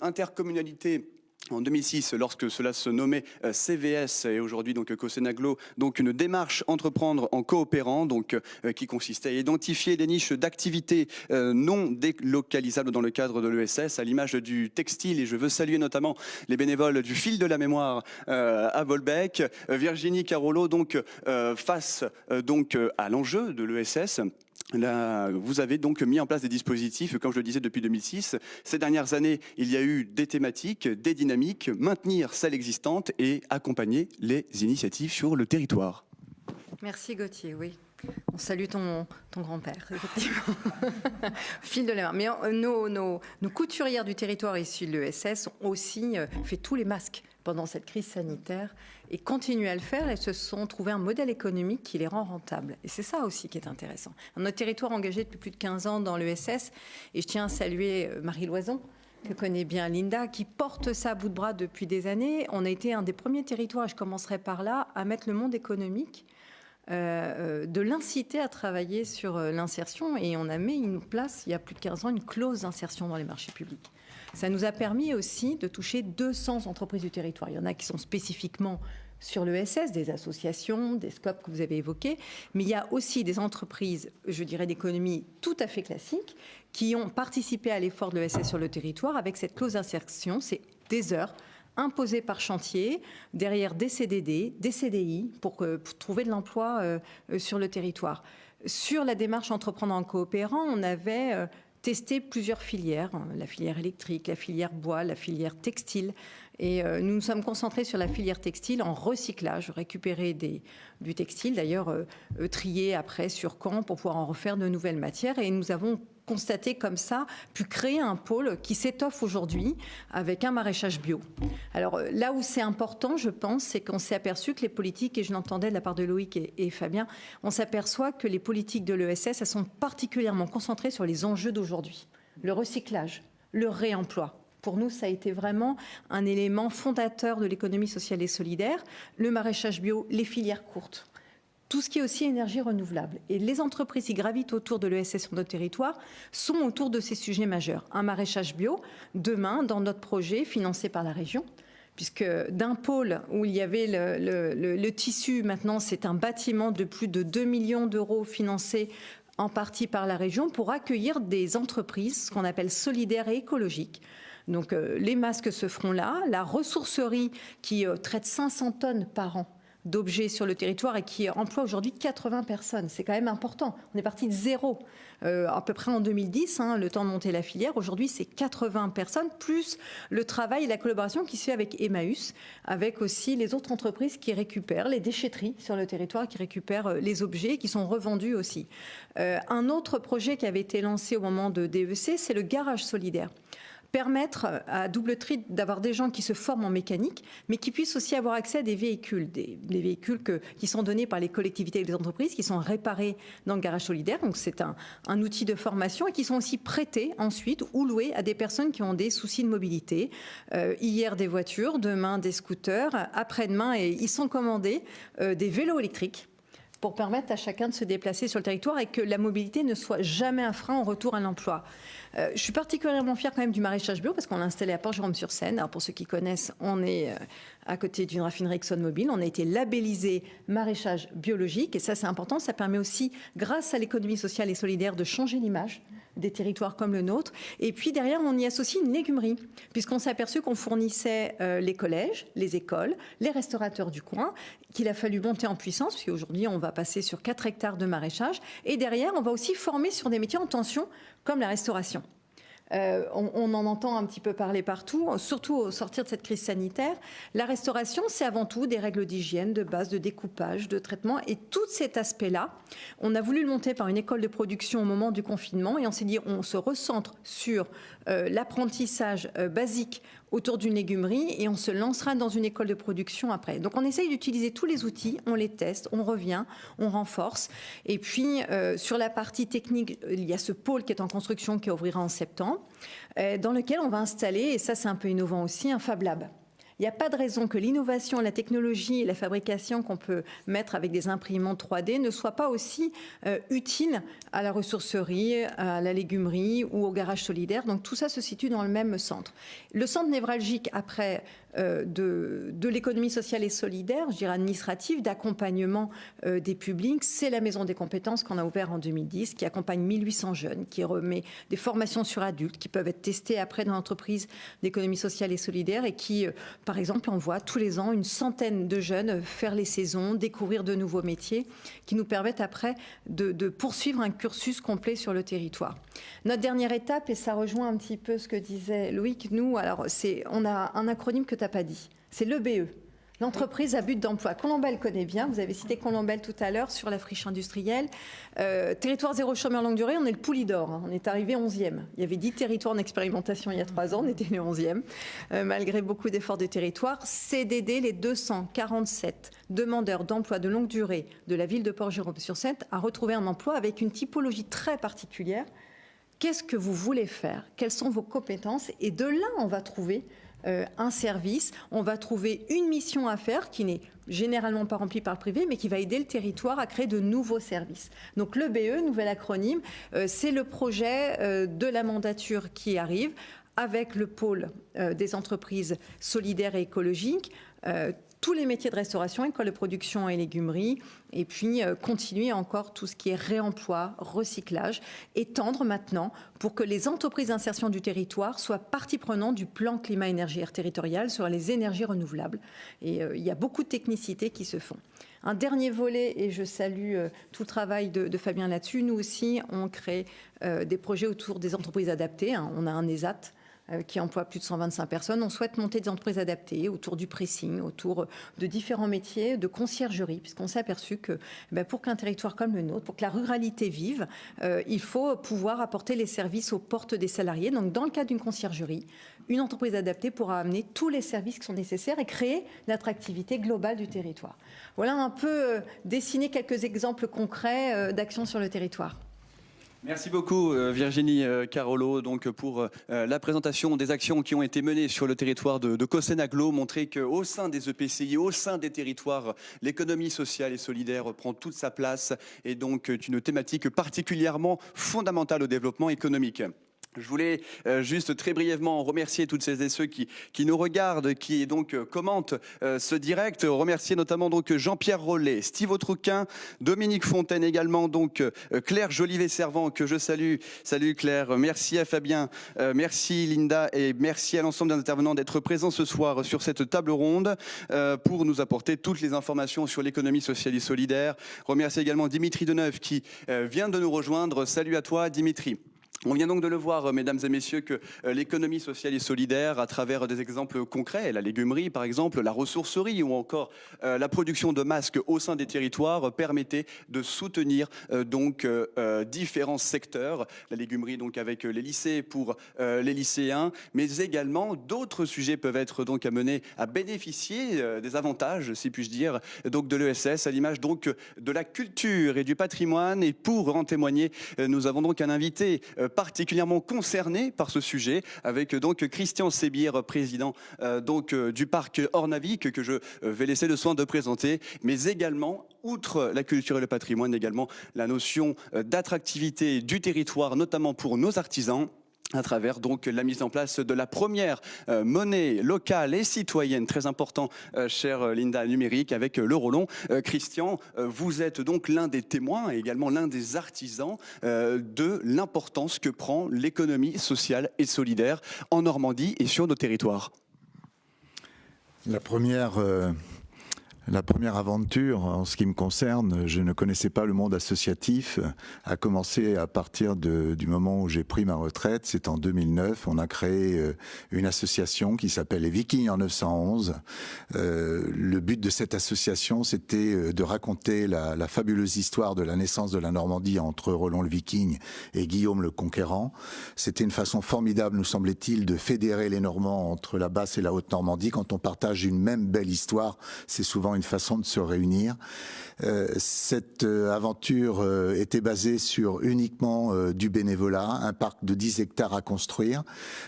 intercommunalité en 2006, lorsque cela se nommait CVS et aujourd'hui donc COSEN Agglo, donc une démarche entreprendre en coopérant, qui consistait à identifier des niches d'activités non délocalisables dans le cadre de l'ESS, à l'image du textile. Et je veux saluer notamment les bénévoles du Fil de la Mémoire à Volbec. Virginie Carollo, face à l'enjeu de l'ESS. Là, vous avez donc mis en place des dispositifs, comme je le disais, depuis 2006. Ces dernières années, il y a eu des thématiques, des dynamiques, maintenir celles existantes et accompagner les initiatives sur le territoire. Merci Gauthier, oui. On salue ton grand-père, effectivement. Fil de la main. Mais nos couturières du territoire issues de l'ESS ont aussi fait tous les masques pendant cette crise sanitaire et continuent à le faire. Elles se sont trouvées un modèle économique qui les rend rentables. Et c'est ça aussi qui est intéressant. Notre territoire engagé depuis plus de 15 ans dans l'ESS, et je tiens à saluer Marie Loison, que connaît bien Linda, qui porte ça à bout de bras depuis des années. On a été un des premiers territoires, et je commencerai par là, à mettre le monde économique, de l'inciter à travailler sur l'insertion, et on a mis en place, il y a plus de 15 ans, une clause d'insertion dans les marchés publics. Ça nous a permis aussi de toucher 200 entreprises du territoire. Il y en a qui sont spécifiquement sur l'ESS, des associations, des scopes que vous avez évoqués, mais il y a aussi des entreprises, je dirais d'économie tout à fait classique, qui ont participé à l'effort de l'ESS sur le territoire avec cette clause d'insertion. C'est des heures imposées par chantier, derrière des CDD, des CDI, pour trouver de l'emploi sur le territoire. Sur la démarche Entreprendre en coopérant, on avait testé plusieurs filières, la filière électrique, la filière bois, la filière textile. Et nous nous sommes concentrés sur la filière textile en recyclage, récupérer du textile, d'ailleurs trié après sur Caen pour pouvoir en refaire de nouvelles matières. Et nous avons constaté comme ça, pu créer un pôle qui s'étoffe aujourd'hui avec un maraîchage bio. Alors là où c'est important, je pense, c'est qu'on s'est aperçu que les politiques, et je l'entendais de la part de Loïc et Fabien, on s'aperçoit que les politiques de l'ESS, elles sont particulièrement concentrées sur les enjeux d'aujourd'hui. Le recyclage, le réemploi. Pour nous, ça a été vraiment un élément fondateur de l'économie sociale et solidaire. Le maraîchage bio, les filières courtes. Tout ce qui est aussi énergie renouvelable. Et les entreprises qui gravitent autour de l'ESS sur notre territoire sont autour de ces sujets majeurs. Un maraîchage bio, demain, dans notre projet financé par la région, puisque d'un pôle où il y avait le tissu, maintenant c'est un bâtiment de plus de 2 millions d'euros financé en partie par la région pour accueillir des entreprises, ce qu'on appelle solidaires et écologiques. Donc les masques se feront là, la ressourcerie qui traite 500 tonnes par an d'objets sur le territoire et qui emploie aujourd'hui 80 personnes. C'est quand même important. On est parti de zéro. À peu près en 2010, le temps de monter la filière. Aujourd'hui, c'est 80 personnes, plus le travail et la collaboration qui se fait avec Emmaüs, avec aussi les autres entreprises qui récupèrent les déchetteries sur le territoire, qui récupèrent les objets qui sont revendus aussi. Un autre projet qui avait été lancé au moment de DEC, c'est le garage solidaire. Permettre à double titre d'avoir des gens qui se forment en mécanique, mais qui puissent aussi avoir accès à des véhicules, des véhicules qui sont donnés par les collectivités et les entreprises, qui sont réparés dans le garage solidaire. Donc c'est un outil de formation et qui sont aussi prêtés ensuite ou loués à des personnes qui ont des soucis de mobilité. Hier des voitures, demain des scooters, après-demain, et ils sont commandés des vélos électriques pour permettre à chacun de se déplacer sur le territoire et que la mobilité ne soit jamais un frein au retour à l'emploi. Je suis particulièrement fière quand même du maraîchage bio parce qu'on l'a installé à Port-Jérôme-sur-Seine. Alors pour ceux qui connaissent, on est à côté d'une raffinerie ExxonMobil. On a été labellisé maraîchage biologique et ça c'est important. Ça permet aussi, grâce à l'économie sociale et solidaire, de changer l'image des territoires comme le nôtre. Et puis derrière, on y associe une légumerie puisqu'on s'est aperçu qu'on fournissait les collèges, les écoles, les restaurateurs du coin, qu'il a fallu monter en puissance puisqu'aujourd'hui on va passer sur 4 hectares de maraîchage. Et derrière, on va aussi former sur des métiers en tension comme la restauration. On en entend un petit peu parler partout, surtout au sortir de cette crise sanitaire. La restauration, c'est avant tout des règles d'hygiène, de base, de découpage, de traitement. Et tout cet aspect-là, on a voulu le monter par une école de production au moment du confinement. Et on s'est dit, on se recentre sur l'apprentissage basique autour d'une légumerie et on se lancera dans une école de production après. Donc on essaye d'utiliser tous les outils, on les teste, on revient, on renforce. Et puis sur la partie technique, il y a ce pôle qui est en construction qui ouvrira en septembre, dans lequel on va installer, et ça c'est un peu innovant aussi, un Fab Lab. Il n'y a pas de raison que l'innovation, la technologie et la fabrication qu'on peut mettre avec des imprimantes 3D ne soient pas aussi utiles à la ressourcerie, à la légumerie ou au garage solidaire. Donc tout ça se situe dans le même centre. Le centre névralgique après de l'économie sociale et solidaire, je dirais administrative, d'accompagnement des publics, c'est la Maison des compétences qu'on a ouverte en 2010, qui accompagne 1800 jeunes, qui remet des formations sur adultes, qui peuvent être testées après dans l'entreprise d'économie sociale et solidaire et qui, par exemple, envoie tous les ans une centaine de jeunes faire les saisons, découvrir de nouveaux métiers, qui nous permettent après de poursuivre un cursus complet sur le territoire. Notre dernière étape, et ça rejoint un petit peu ce que disait Loïc, nous, alors on a un acronyme que tu n'as pas dit, c'est l'EBE, l'entreprise à but d'emploi. Colombelle connaît bien, vous avez cité Colombelle tout à l'heure sur la friche industrielle. Territoire zéro chômeur longue durée, on est le Poulidor, on est arrivé 11e. Il y avait 10 territoires en expérimentation il y a 3 ans, on était les 11e, malgré beaucoup d'efforts de territoire. CDD, les 247 demandeurs d'emploi de longue durée de la ville de Port-Jérôme-sur-Seine à retrouver un emploi avec une typologie très particulière. Qu'est-ce que vous voulez faire? Quelles sont vos compétences? Et de là, on va trouver un service, on va trouver une mission à faire qui n'est généralement pas remplie par le privé, mais qui va aider le territoire à créer de nouveaux services. Donc le BE, nouvel acronyme, c'est le projet de la mandature qui arrive avec le pôle des entreprises solidaires et écologiques, tous les métiers de restauration, école de production et légumerie, et puis continuer encore tout ce qui est réemploi, recyclage, étendre maintenant pour que les entreprises d'insertion du territoire soient partie prenante du plan climat-énergie-air territorial sur les énergies renouvelables. Et il y a beaucoup de technicités qui se font. Un dernier volet, et je salue tout le travail de Fabien là-dessus, nous aussi, on crée des projets autour des entreprises adaptées. On a un ESAT qui emploie plus de 125 personnes. On souhaite monter des entreprises adaptées autour du pressing, autour de différents métiers de conciergerie, puisqu'on s'est aperçu que pour qu'un territoire comme le nôtre, pour que la ruralité vive, il faut pouvoir apporter les services aux portes des salariés. Donc, dans le cadre d'une conciergerie, une entreprise adaptée pourra amener tous les services qui sont nécessaires et créer l'attractivité globale du territoire. Voilà un peu dessiner quelques exemples concrets d'actions sur le territoire. Merci beaucoup Virginie Carolo donc pour la présentation des actions qui ont été menées sur le territoire de Cossenaglo, montrer qu'au sein des EPCI, au sein des territoires, l'économie sociale et solidaire prend toute sa place et donc une thématique particulièrement fondamentale au développement économique. Je voulais juste très brièvement remercier toutes celles et ceux qui nous regardent, qui donc commentent ce direct. Remercier notamment donc Jean-Pierre Rollet, Steve Autrouquin, Dominique Fontaine également, donc Claire Jolivet-Servant que je salue. Salut Claire, merci à Fabien, merci Linda et merci à l'ensemble des intervenants d'être présents ce soir sur cette table ronde pour nous apporter toutes les informations sur l'économie sociale et solidaire. Remercier également Dimitri Deneuve qui vient de nous rejoindre. Salut à toi Dimitri. On vient donc de le voir, mesdames et messieurs, que l'économie sociale et solidaire, à travers des exemples concrets, la légumerie par exemple, la ressourcerie ou encore la production de masques au sein des territoires, permettait de soutenir donc différents secteurs. La légumerie donc avec les lycées pour les lycéens, mais également d'autres sujets peuvent être donc amenés à bénéficier des avantages, si puis-je dire, donc de l'ESS, à l'image donc de la culture et du patrimoine. Et pour en témoigner, nous avons donc un invité particulièrement concerné par ce sujet, avec donc Christian Sébir, président donc du parc Ornavic, que je vais laisser le soin de présenter, mais également, outre la culture et le patrimoine, également la notion d'attractivité du territoire, notamment pour nos artisans, à travers donc la mise en place de la première monnaie locale et citoyenne, très important, chère Linda, numérique, avec l'euro-long. Christian, vous êtes donc l'un des témoins et également l'un des artisans de l'importance que prend l'économie sociale et solidaire en Normandie et sur nos territoires. La première aventure, en ce qui me concerne, je ne connaissais pas le monde associatif, a commencé à partir du moment où j'ai pris ma retraite. C'est en 2009. On a créé une association qui s'appelle les Vikings en 911. Le but de cette association, c'était de raconter la fabuleuse histoire de la naissance de la Normandie entre Roland le Viking et Guillaume le Conquérant. C'était une façon formidable, nous semblait-il, de fédérer les Normands entre la basse et la haute Normandie. Quand on partage une même belle histoire, c'est souvent une façon de se réunir. Cette aventure était basée sur uniquement du bénévolat, un parc de 10 hectares à construire.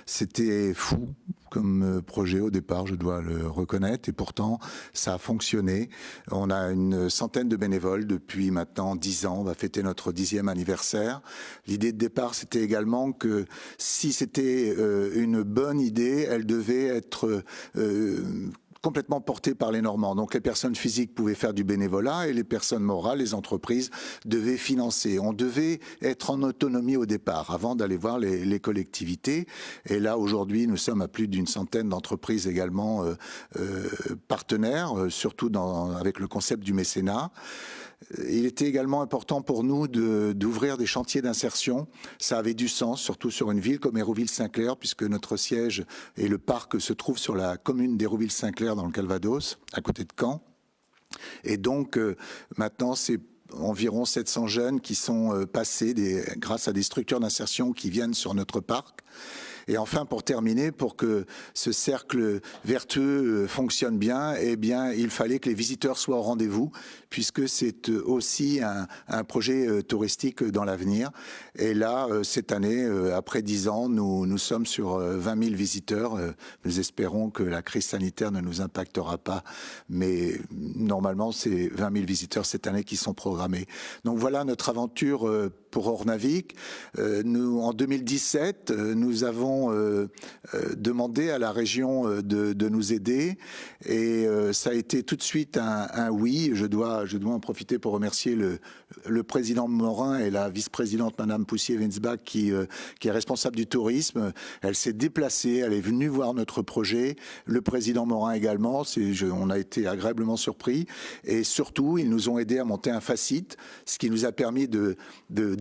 C'était fou comme projet au départ, je dois le reconnaître, et pourtant ça a fonctionné. On a une centaine de bénévoles depuis maintenant 10 ans, on va fêter notre 10e anniversaire. L'idée de départ, c'était également que si c'était une bonne idée, elle devait être complètement porté par les Normands. Donc les personnes physiques pouvaient faire du bénévolat et les personnes morales, les entreprises, devaient financer. On devait être en autonomie au départ, avant d'aller voir les collectivités. Et là, aujourd'hui, nous sommes à plus d'une centaine d'entreprises également partenaires, surtout avec le concept du mécénat. Il était également important pour nous d'ouvrir des chantiers d'insertion. Ça avait du sens, surtout sur une ville comme Hérouville-Saint-Clair, puisque notre siège et le parc se trouvent sur la commune d'Hérouville-Saint-Clair dans le Calvados, à côté de Caen. Et donc, maintenant, c'est environ 700 jeunes qui sont passés grâce à des structures d'insertion qui viennent sur notre parc. Et enfin, pour terminer, pour que ce cercle vertueux fonctionne bien, eh bien, il fallait que les visiteurs soient au rendez-vous, puisque c'est aussi un projet touristique dans l'avenir. Et là, cette année, après 10 ans, nous sommes sur 20 000 visiteurs. Nous espérons que la crise sanitaire ne nous impactera pas, mais normalement, c'est 20 000 visiteurs cette année qui sont programmés. Donc voilà notre aventure pour Ornavic. En 2017, nous avons demandé à la région de nous aider et ça a été tout de suite un oui. Je dois en profiter pour remercier le président Morin et la vice-présidente Madame Poussier-Winsbach qui est responsable du tourisme. Elle s'est déplacée, elle est venue voir notre projet. Le président Morin également. On a été agréablement surpris et surtout ils nous ont aidé à monter un facite, ce qui nous a permis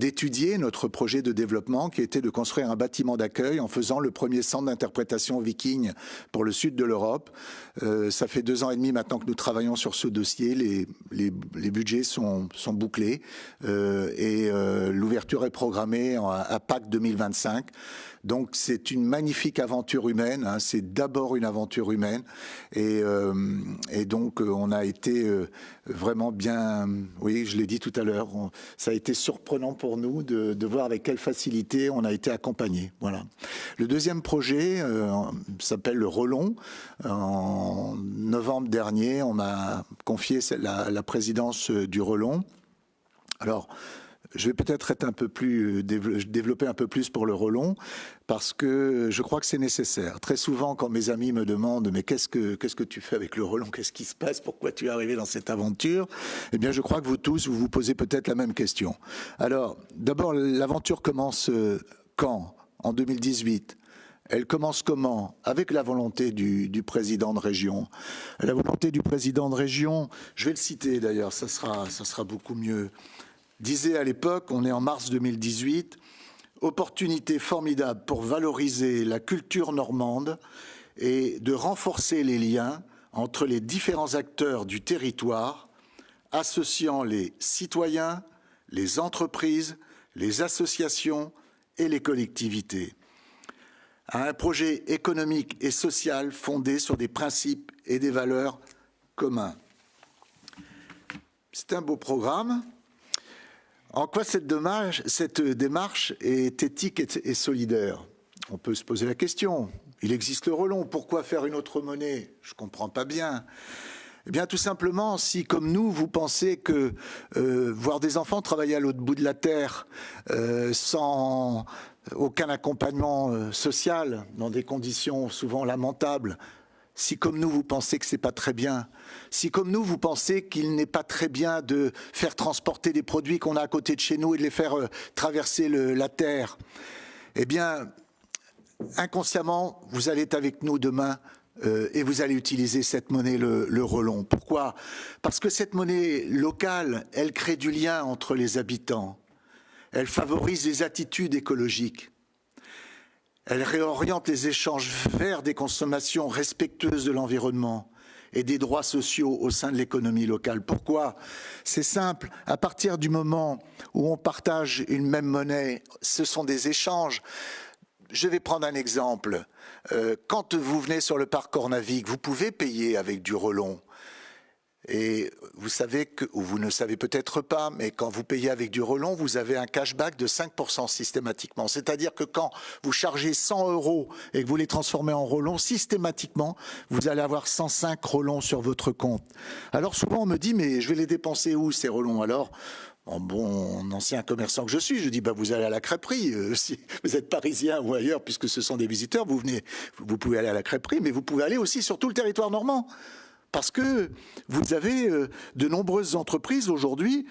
d'étudier notre projet de développement qui était de construire un bâtiment d'accueil en faisant le premier centre d'interprétation viking pour le sud de l'Europe. Ça fait 2 ans et demi maintenant que nous travaillons sur ce dossier. Les budgets sont bouclés et l'ouverture est programmée à Pâques 2025. Donc c'est une magnifique aventure humaine, hein, c'est d'abord une aventure humaine et donc on a été vraiment bien, oui je l'ai dit tout à l'heure, ça a été surprenant pour nous de voir avec quelle facilité on a été accompagné. Voilà. Le deuxième projet s'appelle le Relon. En novembre dernier, on m'a confié la présidence du Relon. Alors, je vais peut-être être un peu plus développer un peu plus pour le Relon parce que je crois que c'est nécessaire. Très souvent, quand mes amis me demandent mais qu'est-ce que tu fais avec le Relon, qu'est-ce qui se passe, pourquoi tu es arrivé dans cette aventure, eh bien, je crois que vous tous vous posez peut-être la même question. Alors, d'abord, l'aventure commence quand ? En 2018. Elle commence comment ? Avec la volonté du président de région. La volonté du président de région, je vais le citer d'ailleurs, ça sera beaucoup mieux. Disait à l'époque, on est en mars 2018, opportunité formidable pour valoriser la culture normande et de renforcer les liens entre les différents acteurs du territoire, associant les citoyens, les entreprises, les associations et les collectivités à un projet économique et social fondé sur des principes et des valeurs communs. C'est un beau programme. En quoi cette démarche est éthique et solidaire ? On peut se poser la question. Il existe le Relon, pourquoi faire une autre monnaie ? Je ne comprends pas bien. Eh bien, tout simplement, si, comme nous, vous pensez que voir des enfants travailler à l'autre bout de la terre sans aucun accompagnement social, dans des conditions souvent lamentables, si comme nous, vous pensez que c'est pas très bien, si comme nous, vous pensez qu'il n'est pas très bien de faire transporter des produits qu'on a à côté de chez nous et de les faire traverser la terre, eh bien, inconsciemment, vous allez être avec nous demain et vous allez utiliser cette monnaie, le Relon. Pourquoi ? Parce que cette monnaie locale, elle crée du lien entre les habitants. Elle favorise les attitudes écologiques. Elle réoriente les échanges vers des consommations respectueuses de l'environnement et des droits sociaux au sein de l'économie locale. Pourquoi ? C'est simple. À partir du moment où on partage une même monnaie, ce sont des échanges. Je vais prendre un exemple. Quand vous venez sur le parc Cornavic, vous pouvez payer avec du Relon. Et vous savez que, ou vous ne savez peut-être pas, mais quand vous payez avec du Relon, vous avez un cashback de 5% systématiquement. C'est-à-dire que quand vous chargez 100 € et que vous les transformez en Relon, systématiquement, vous allez avoir 105 Relons sur votre compte. Alors souvent on me dit, mais je vais les dépenser où ces Relons ? Alors, en bon ancien commerçant que je suis, je dis vous allez à la crêperie. Si vous êtes parisien ou ailleurs, puisque ce sont des visiteurs, vous pouvez aller à la crêperie, mais vous pouvez aller aussi sur tout le territoire normand. Parce que vous avez de nombreuses entreprises aujourd'hui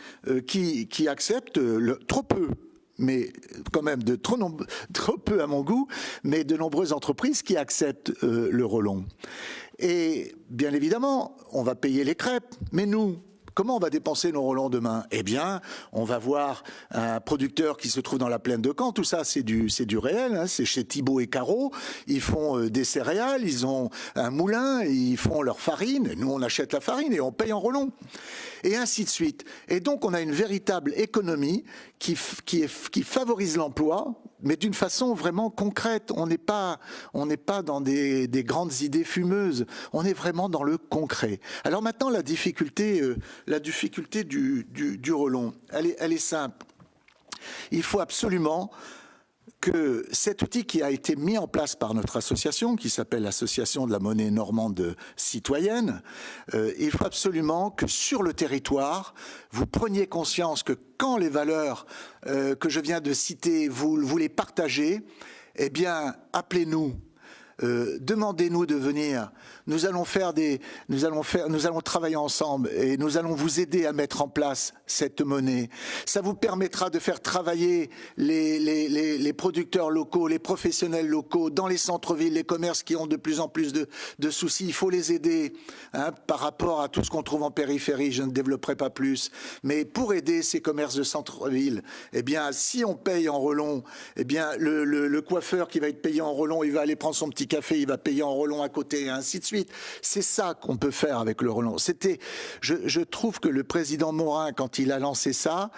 qui acceptent trop peu, mais quand même trop peu à mon goût, mais de nombreuses entreprises qui acceptent le Relon. Et bien évidemment, on va payer les crêpes, mais nous, comment on va dépenser nos Relons demain ? Eh bien, on va voir un producteur qui se trouve dans la plaine de Caen. Tout ça, c'est du réel. Hein, c'est chez Thibault et Caro. Ils font des céréales, ils ont un moulin, ils font leur farine. Nous, on achète la farine et on paye en Relons. Et ainsi de suite. Et donc, on a une véritable économie qui favorise l'emploi, mais d'une façon vraiment concrète. On n'est pas dans des grandes idées fumeuses. On est vraiment dans le concret. Alors maintenant, la difficulté du Relon, elle est simple. Il faut absolument que cet outil qui a été mis en place par notre association, qui s'appelle l'Association de la monnaie normande citoyenne, il faut absolument que sur le territoire, vous preniez conscience que quand les valeurs que je viens de citer, vous les partagez, eh bien, appelez-nous. demandez-nous de venir. Nous allons travailler ensemble et nous allons vous aider à mettre en place cette monnaie. Ça vous permettra de faire travailler les producteurs locaux, les professionnels locaux dans les centres-villes, les commerces qui ont de plus en plus de soucis. Il faut les aider par rapport à tout ce qu'on trouve en périphérie. Je ne développerai pas plus. Mais pour aider ces commerces de centre-ville, eh bien, si on paye en relon, eh bien, le coiffeur qui va être payé en relon, il va aller prendre son petit café, il va payer en relon à côté, et ainsi de suite. C'est ça qu'on peut faire avec le relon. Je trouve que le président Morin, quand il a lancé ça,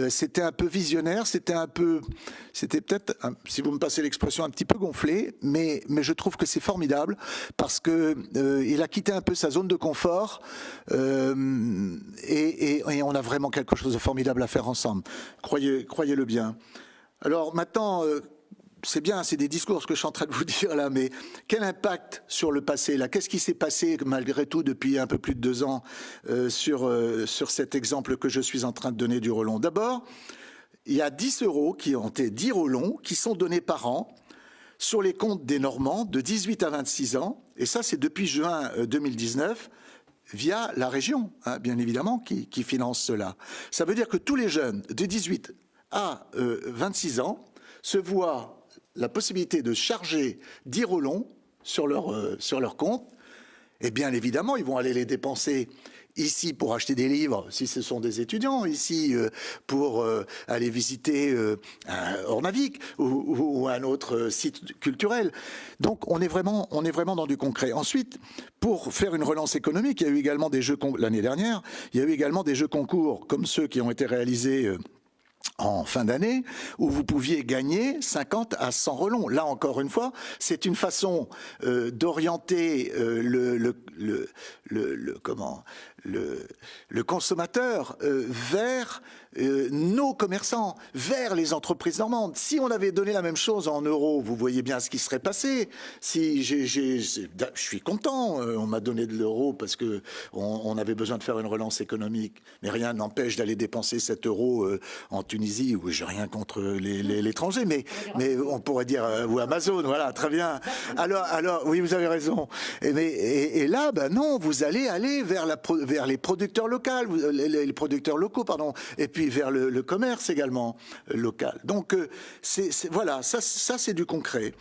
c'était un peu visionnaire, c'était peut-être, si vous me passez l'expression, un petit peu gonflé, mais je trouve que c'est formidable parce que il a quitté un peu sa zone de confort et on a vraiment quelque chose de formidable à faire ensemble. Croyez-le bien. Alors maintenant. C'est bien, c'est des discours ce que je suis en train de vous dire là, mais quel impact sur le passé là? Qu'est-ce qui s'est passé malgré tout depuis un peu plus de 2 ans sur cet exemple que je suis en train de donner du relon? D'abord, il y a 10 € qui ont été 10 relons qui sont donnés par an sur les comptes des Normands de 18 à 26 ans, et ça c'est depuis juin 2019, via la région, bien évidemment, qui finance cela. Ça veut dire que tous les jeunes de 18 à 26 ans se voient la possibilité de charger 10 relons sur leur compte, et bien évidemment, ils vont aller les dépenser ici pour acheter des livres, si ce sont des étudiants, ici pour aller visiter Ornavik ou un autre site culturel. Donc on est vraiment dans du concret. Ensuite, pour faire une relance économique, il y a eu également des jeux l'année dernière, il y a eu également des jeux concours comme ceux qui ont été réalisés en fin d'année, où vous pouviez gagner 50 à 100 relons. Là, encore une fois, c'est une façon d'orienter le consommateur vers nos commerçants, vers les entreprises normandes. Si on avait donné la même chose en euros, vous voyez bien ce qui serait passé. Si je suis content, on m'a donné de l'euro parce que on avait besoin de faire une relance économique, mais rien n'empêche d'aller dépenser 7 € en Tunisie, où j'ai rien contre l'étranger, mais on pourrait dire ou Amazon, voilà, très bien. Alors oui, vous avez raison. Et là, ben non, vous allez vers les producteurs locaux, pardon, et puis vers le commerce également local. Donc voilà, ça c'est du concret.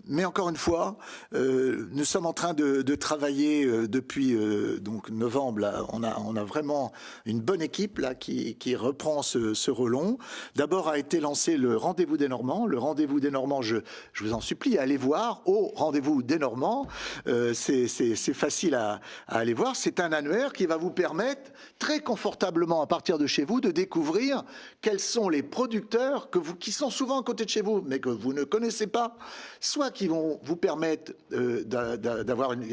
Mais encore une fois, nous sommes en train de travailler depuis donc novembre. Là, on a vraiment une bonne équipe là qui reprend ce relon. D'abord a été lancé le Rendez-vous des Normands. Le Rendez-vous des Normands, je vous en supplie, allez voir au Rendez-vous des Normands. C'est facile à aller voir. C'est un annuaire qui va vous permettre très confortablement à partir de chez vous de découvrir quels sont les producteurs qui sont souvent à côté de chez vous, mais que vous ne connaissez pas. Soit qui vont vous permettre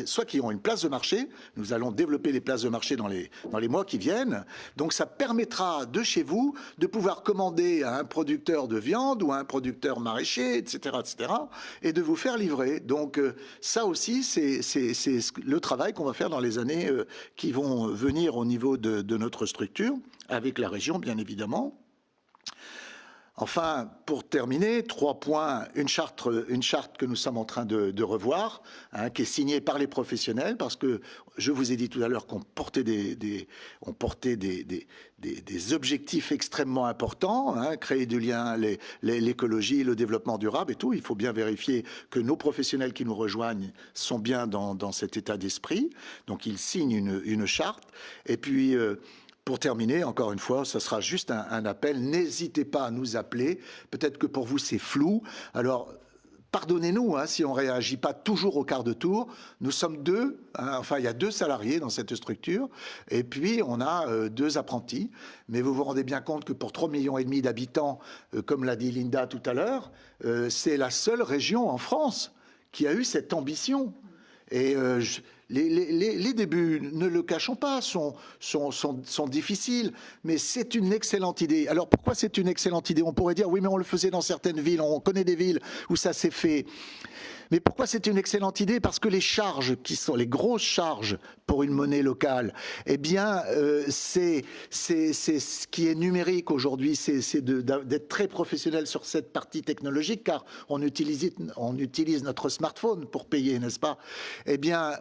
soit qui ont une place de marché. Nous allons développer les places de marché dans les mois qui viennent. Donc ça permettra de chez vous de pouvoir commander à un producteur de viande ou à un producteur maraîcher, etc., et de vous faire livrer. Donc ça aussi, c'est le travail qu'on va faire dans les années qui vont venir au niveau de notre structure, avec la région, bien évidemment. Enfin, pour terminer, 3 points, une charte que nous sommes en train de revoir, qui est signée par les professionnels, parce que je vous ai dit tout à l'heure qu'on portait des objectifs extrêmement importants, créer du lien, l'écologie, le développement durable et tout. Il faut bien vérifier que nos professionnels qui nous rejoignent sont bien dans cet état d'esprit. Donc ils signent une charte. Et puis pour terminer, encore une fois, ça sera juste un appel. N'hésitez pas à nous appeler. Peut-être que pour vous, c'est flou. Alors, pardonnez-nous si on ne réagit pas toujours au quart de tour. Nous sommes 2. Enfin, il y a 2 salariés dans cette structure. Et puis, on a 2 apprentis. Mais vous vous rendez bien compte que pour 3,5 millions d'habitants, comme l'a dit Linda tout à l'heure, c'est la seule région en France qui a eu cette ambition. Et Les débuts, ne le cachons pas, sont difficiles, mais c'est une excellente idée. Alors pourquoi c'est une excellente idée? On pourrait dire oui, mais on le faisait dans certaines villes, on connaît des villes où ça s'est fait. Mais pourquoi c'est une excellente idée? Parce que les charges, qui sont les grosses charges pour une monnaie locale, eh bien, c'est ce qui est numérique aujourd'hui, c'est d'être très professionnel sur cette partie technologique, car on utilise notre smartphone pour payer, n'est-ce pas? Eh bien,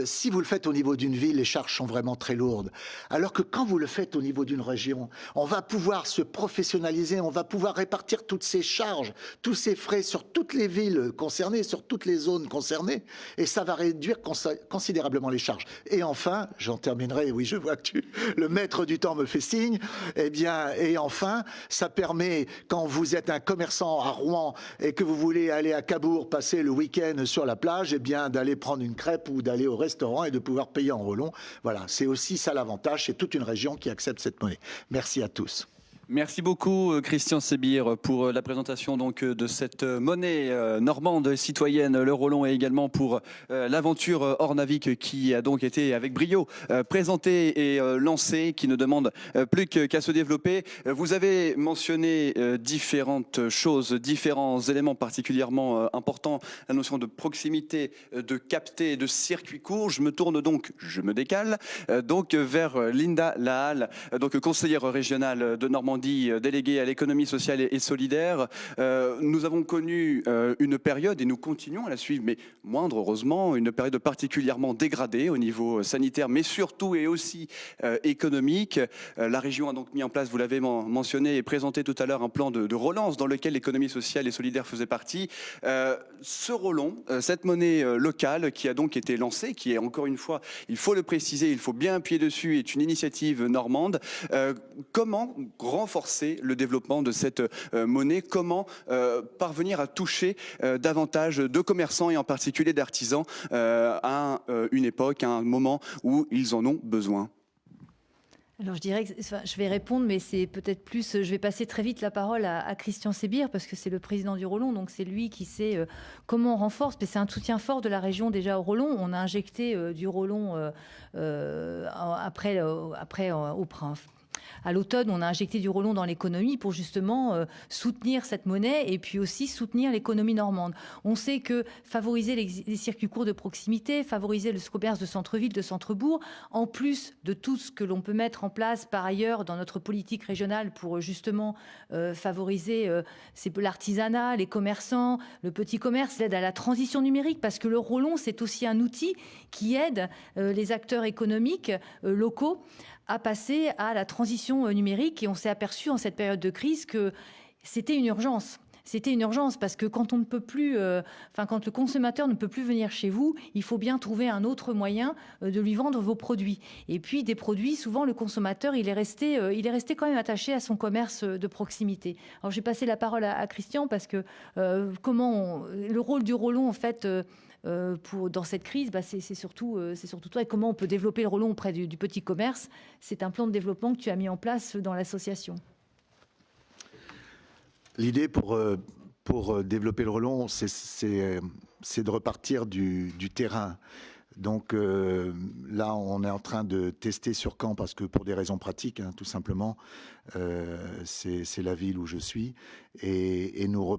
si vous le faites au niveau d'une ville, les charges sont vraiment très lourdes. Alors que quand vous le faites au niveau d'une région, on va pouvoir se professionnaliser, on va pouvoir répartir toutes ces charges, tous ces frais sur toutes les villes concernées, sur toutes les zones concernées, et ça va réduire considérablement les charges. Et enfin, j'en terminerai, oui, je vois que le maître du temps me fait signe, eh bien, et enfin, ça permet, quand vous êtes un commerçant à Rouen et que vous voulez aller à Cabourg passer le week-end sur la plage, eh bien, d'aller prendre une crêpe ou d'aller au restaurant et de pouvoir payer en relon. Voilà, c'est aussi ça l'avantage, c'est toute une région qui accepte cette monnaie. Merci à tous. Merci beaucoup Christian Sébir pour la présentation donc de cette monnaie normande citoyenne, le Rollon, et également pour l'aventure Ornavic qui a donc été avec brio présentée et lancée, qui ne demande plus qu'à se développer. Vous avez mentionné différentes choses, différents éléments particulièrement importants, la notion de proximité, de capter, de circuit court. Je me tourne donc, je me décale donc vers Linda Lahalle, donc conseillère régionale de Normandie, déléguée à l'économie sociale et solidaire. Nous avons connu une période, et nous continuons à la suivre, mais moindre heureusement, une période particulièrement dégradée au niveau sanitaire, mais surtout et aussi économique. La région a donc mis en place, vous l'avez mentionné et présenté tout à l'heure, un plan de relance dans lequel l'économie sociale et solidaire faisait partie. Ce Rollon, cette monnaie locale qui a donc été lancée, qui est encore une fois, il faut le préciser, il faut bien appuyer dessus, est une initiative normande. Comment renforcer le développement de cette monnaie? Comment parvenir à toucher davantage de commerçants et en particulier d'artisans à une époque, à un moment où ils en ont besoin? Alors je dirais que je vais répondre, mais c'est peut-être plus, je vais passer très vite la parole à Christian Sébir, parce que c'est le président du Rollon, donc c'est lui qui sait comment on renforce. Mais c'est un soutien fort de la région déjà au Rollon. On a injecté du Rollon à l'automne, on a injecté du Rollon dans l'économie pour justement soutenir cette monnaie et puis aussi soutenir l'économie normande. On sait que favoriser les circuits courts de proximité, favoriser le commerce de centre-ville, de centre-bourg, en plus de tout ce que l'on peut mettre en place par ailleurs dans notre politique régionale pour justement favoriser l'artisanat, les commerçants, le petit commerce, l'aide à la transition numérique, parce que le Rollon, c'est aussi un outil qui aide les acteurs économiques locaux à passer à la transition numérique. Et on s'est aperçu en cette période de crise que c'était une urgence. C'était une urgence parce que quand on ne peut plus, quand le consommateur ne peut plus venir chez vous, il faut bien trouver un autre moyen de lui vendre vos produits. Et puis des produits, souvent le consommateur, il est resté quand même attaché à son commerce de proximité. Alors j'ai passé la parole à Christian parce que le rôle du Rollon en fait. Dans cette crise, c'est surtout toi. Et comment on peut développer le Rollon auprès du petit commerce? C'est un plan de développement que tu as mis en place dans l'association. L'idée pour développer le Rollon, c'est de repartir du terrain. Donc là, on est en train de tester sur Caen, parce que pour des raisons pratiques, hein, tout simplement, c'est la ville où je suis. Et nous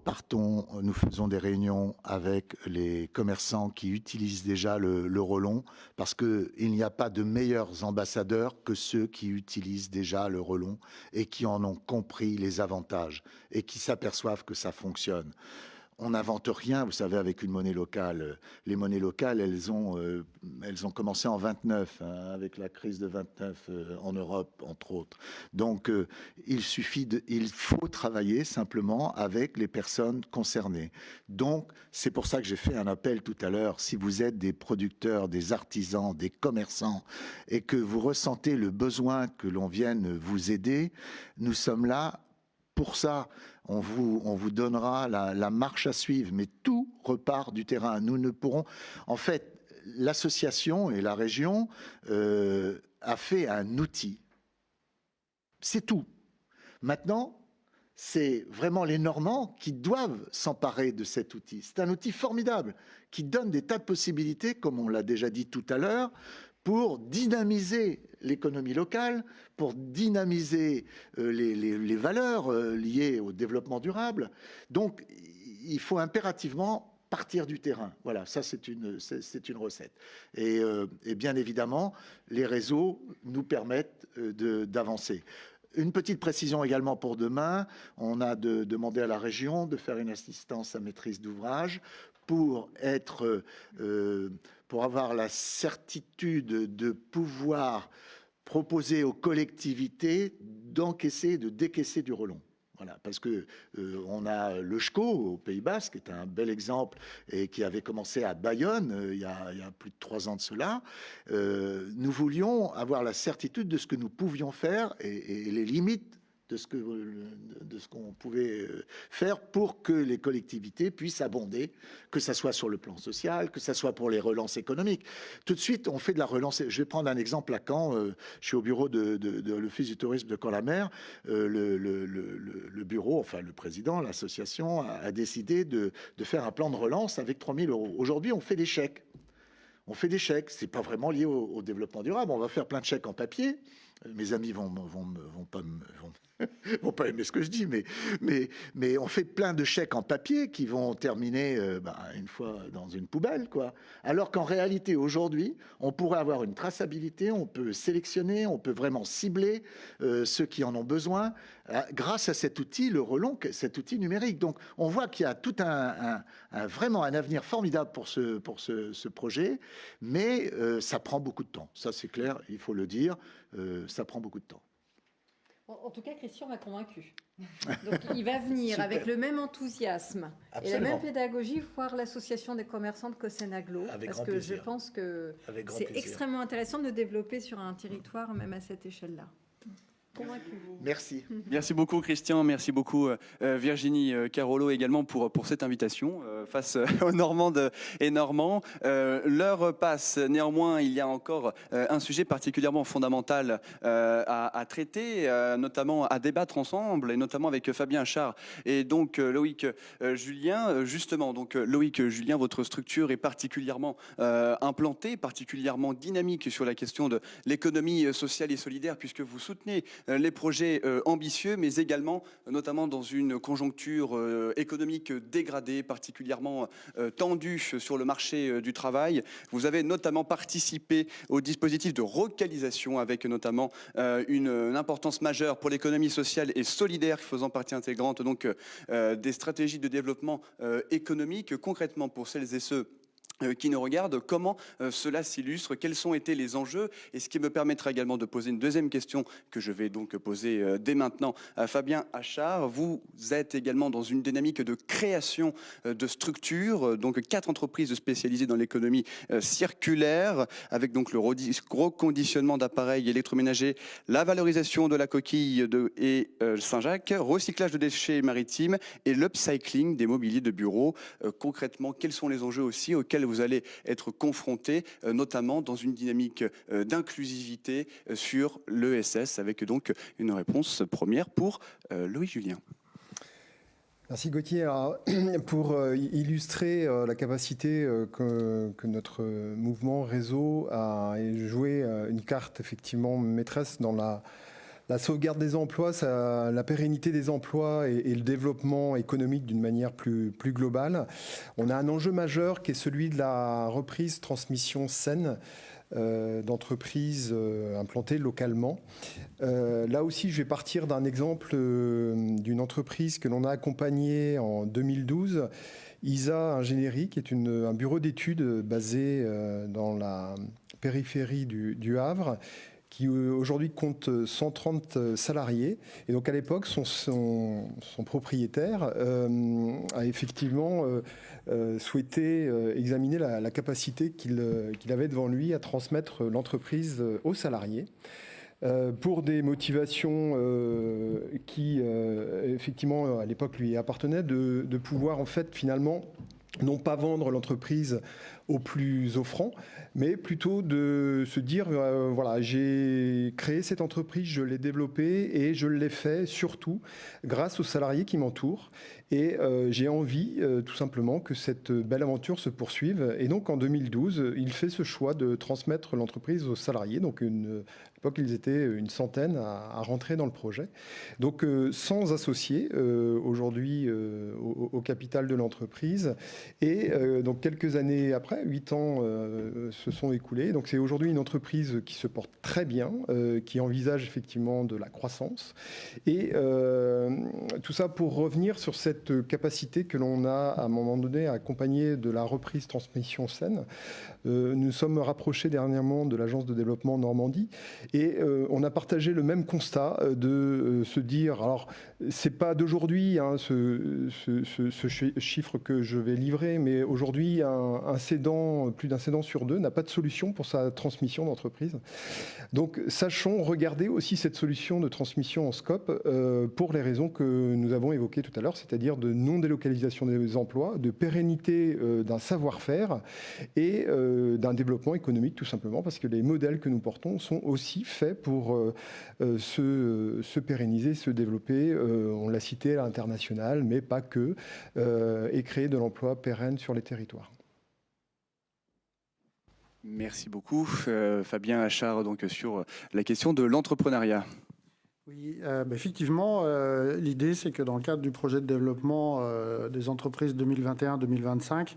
faisons des réunions avec les commerçants qui utilisent déjà le Rollon, parce qu'il n'y a pas de meilleurs ambassadeurs que ceux qui utilisent déjà le Rollon et qui en ont compris les avantages et qui s'aperçoivent que ça fonctionne. On n'invente rien, vous savez, avec une monnaie locale. Les monnaies locales, elles ont commencé en 29, hein, avec la crise de 29 en Europe, entre autres. Donc, il faut travailler simplement avec les personnes concernées. Donc, c'est pour ça que j'ai fait un appel tout à l'heure. Si vous êtes des producteurs, des artisans, des commerçants, et que vous ressentez le besoin que l'on vienne vous aider, nous sommes là pour ça. On vous donnera la marche à suivre, mais tout repart du terrain. Nous ne pourrons... En fait, l'association et la région a fait un outil. C'est tout. Maintenant, c'est vraiment les Normands qui doivent s'emparer de cet outil. C'est un outil formidable qui donne des tas de possibilités, comme on l'a déjà dit tout à l'heure, pour dynamiser l'économie locale, pour dynamiser les valeurs liées au développement durable. Donc, il faut impérativement partir du terrain. Voilà, ça c'est une recette. Et bien évidemment, les réseaux nous permettent d'avancer. Une petite précision également pour demain, on a demandé à la région de faire une assistance à maîtrise d'ouvrage pour avoir la certitude de pouvoir proposer aux collectivités d'encaisser et de décaisser du relon. Voilà, parce que on a le SCO au Pays Basque, qui est un bel exemple et qui avait commencé à Bayonne il y a plus de 3 ans de cela. Nous voulions avoir la certitude de ce que nous pouvions faire et les limites de ce qu'on pouvait faire pour que les collectivités puissent abonder, que ça soit sur le plan social, que ça soit pour les relances économiques. Tout de suite, on fait de la relance. Je vais prendre un exemple à Caen. Je suis au bureau de l'Office du tourisme de Caen-la-Mer. Le bureau, enfin le président, l'association, a décidé de faire un plan de relance avec 3 000 €. Aujourd'hui, on fait des chèques. On fait des chèques. C'est pas vraiment lié au développement durable. On va faire plein de chèques en papier. Mes amis vont pas aimer ce que je dis, mais on fait plein de chèques en papier qui vont terminer une fois dans une poubelle, quoi. Alors qu'en réalité, aujourd'hui, on pourrait avoir une traçabilité, on peut sélectionner, on peut vraiment cibler ceux qui en ont besoin grâce à cet outil, le relon, cet outil numérique. Donc, on voit qu'il y a tout vraiment un avenir formidable pour ce projet, mais ça prend beaucoup de temps. Ça, c'est clair, il faut le dire, ça prend beaucoup de temps. En tout cas, Christian m'a convaincu. Donc, il va venir Super. avec le même enthousiasme Absolument. et la même pédagogie voir l'association des commerçants de Cossenaglo. Avec parce grand que plaisir. je pense que Avec grand c'est plaisir. extrêmement intéressant de développer sur un territoire, même à cette échelle-là. Convaincu. Merci. Merci beaucoup Christian, merci beaucoup Virginie Carolo également pour cette invitation face aux Normandes et Normands. L'heure passe, néanmoins il y a encore un sujet particulièrement fondamental à traiter, notamment à débattre ensemble, et notamment avec Fabien Achard et donc Loïc Julien. Justement, donc Loïc Julien, votre structure est particulièrement implantée, particulièrement dynamique sur la question de l'économie sociale et solidaire, puisque vous soutenez les projets ambitieux, mais également, notamment dans une conjoncture économique dégradée, particulièrement tendue sur le marché du travail. Vous avez notamment participé au dispositif de relocalisation, avec notamment une importance majeure pour l'économie sociale et solidaire, faisant partie intégrante donc des stratégies de développement économique. Concrètement, pour celles et ceux qui nous regardent, comment cela s'illustre, quels ont été les enjeux, et ce qui me permettra également de poser une deuxième question que je vais donc poser dès maintenant à Fabien Achard. Vous êtes également dans une dynamique de création de structures, donc 4 entreprises spécialisées dans l'économie circulaire, avec donc le reconditionnement d'appareils électroménagers, la valorisation de la coquille et Saint-Jacques, recyclage de déchets maritimes et l'upcycling des mobiliers de bureau. Concrètement, quels sont les enjeux aussi auxquels vous allez être confrontés, notamment dans une dynamique d'inclusivité sur l'ESS, avec donc une réponse première pour Loïc Julien. Merci Gauthier. Alors, pour illustrer la capacité que notre mouvement réseau a joué une carte effectivement maîtresse dans la sauvegarde des emplois, la pérennité des emplois et le développement économique d'une manière plus globale. On a un enjeu majeur qui est celui de la reprise transmission saine d'entreprises implantées localement. Là aussi, je vais partir d'un exemple d'une entreprise que l'on a accompagnée en 2012, ISA Ingénierie, qui est un bureau d'études basé dans la périphérie du Havre, qui aujourd'hui compte 130 salariés. Et donc à l'époque, son propriétaire a effectivement souhaité examiner la capacité qu'il avait devant lui à transmettre l'entreprise aux salariés. Pour des motivations qui, effectivement, à l'époque lui appartenaient, de pouvoir en fait finalement non pas vendre l'entreprise au plus offrant, mais plutôt de se dire, voilà, j'ai créé cette entreprise, je l'ai développée et je l'ai fait surtout grâce aux salariés qui m'entourent. Et j'ai envie, tout simplement, que cette belle aventure se poursuive. Et donc, en 2012, il fait ce choix de transmettre l'entreprise aux salariés. Donc, à l'époque, ils étaient une centaine à rentrer dans le projet. Donc, sans associés, aujourd'hui, au capital de l'entreprise. Et donc, quelques années après, 8 ans se sont écoulés. Donc, c'est aujourd'hui une entreprise qui se porte très bien, qui envisage effectivement de la croissance. Et tout ça pour revenir sur cette capacité que l'on a à un moment donné à accompagner de la reprise transmission saine. Nous sommes rapprochés dernièrement de l'agence de développement Normandie et on a partagé le même constat de se dire, alors c'est pas d'aujourd'hui hein, ce chiffre que je vais livrer, mais aujourd'hui un cédant, plus d'un cédant sur deux n'a pas de solution pour sa transmission d'entreprise. Donc sachons regarder aussi cette solution de transmission en scope pour les raisons que nous avons évoquées tout à l'heure, c'est-à-dire de non-délocalisation des emplois, de pérennité d'un savoir-faire et d'un développement économique tout simplement, parce que les modèles que nous portons sont aussi faits pour se pérenniser, se développer, on l'a cité à l'international, mais pas que, et créer de l'emploi pérenne sur les territoires. Merci beaucoup. Fabien Achard, donc, sur la question de l'entrepreneuriat. Oui, effectivement, l'idée c'est que dans le cadre du projet de développement des entreprises 2021-2025,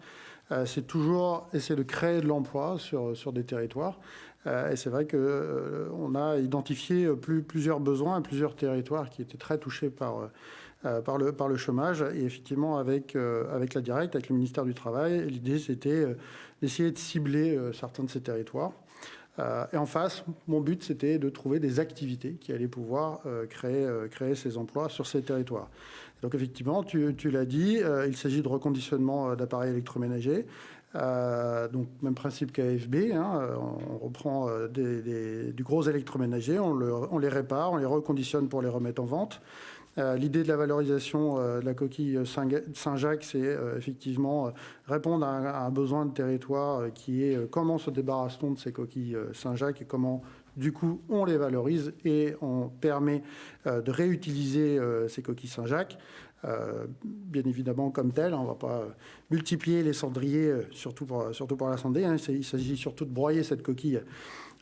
c'est toujours essayer de créer de l'emploi sur des territoires. Et c'est vrai qu'on a identifié plusieurs besoins et plusieurs territoires qui étaient très touchés par le chômage. Et effectivement, avec la Directe, avec le ministère du Travail, l'idée c'était d'essayer de cibler certains de ces territoires. Et en face, mon but, c'était de trouver des activités qui allaient pouvoir créer ces emplois sur ces territoires. Donc effectivement, tu l'as dit, il s'agit de reconditionnement d'appareils électroménagers. Donc même principe qu'AFB, hein, on reprend du gros électroménager, on les répare, on les reconditionne pour les remettre en vente. L'idée de la valorisation de la coquille Saint-Jacques, c'est effectivement répondre à un besoin de territoire qui est comment se débarrasse-t-on de ces coquilles Saint-Jacques et comment, du coup, on les valorise et on permet de réutiliser ces coquilles Saint-Jacques. Bien évidemment comme tel, on ne va pas multiplier les cendriers, surtout pour l'incendie. Hein, il s'agit surtout de broyer cette coquille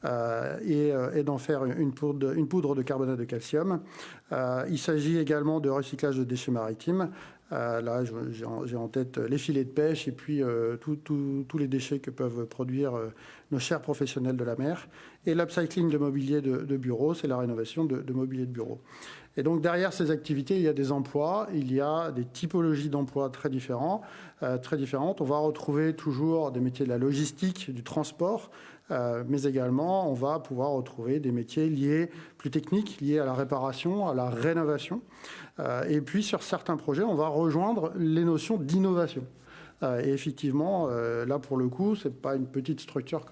et d'en faire une poudre de carbonate de calcium. Il s'agit également de recyclage de déchets maritimes. Là, j'ai en tête les filets de pêche et puis tous les déchets que peuvent produire nos chers professionnels de la mer. Et l'upcycling de mobilier de bureau, c'est la rénovation de mobilier de bureau. Et donc derrière ces activités, il y a des emplois, il y a des typologies d'emplois très différentes. On va retrouver toujours des métiers de la logistique, du transport, mais également on va pouvoir retrouver des métiers liés, plus techniques, liés à la réparation, à la rénovation. Et puis sur certains projets, on va rejoindre les notions d'innovation. Et effectivement, là pour le coup, c'est pas une petite structure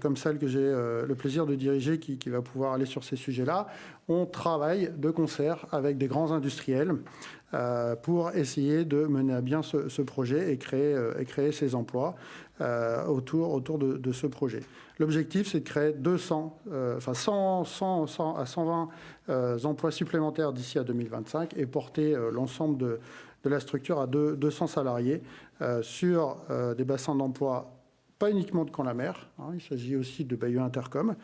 comme celle que j'ai le plaisir de diriger qui va pouvoir aller sur ces sujets-là. On travaille de concert avec des grands industriels pour essayer de mener à bien ce projet et créer ces emplois autour de ce projet. L'objectif, c'est de créer 100 à 120 emplois supplémentaires d'ici à 2025 et porter l'ensemble de la structure à 200 salariés sur des bassins d'emploi pas uniquement de Camp-la-Mer, hein, il s'agit aussi de Bayeux Intercom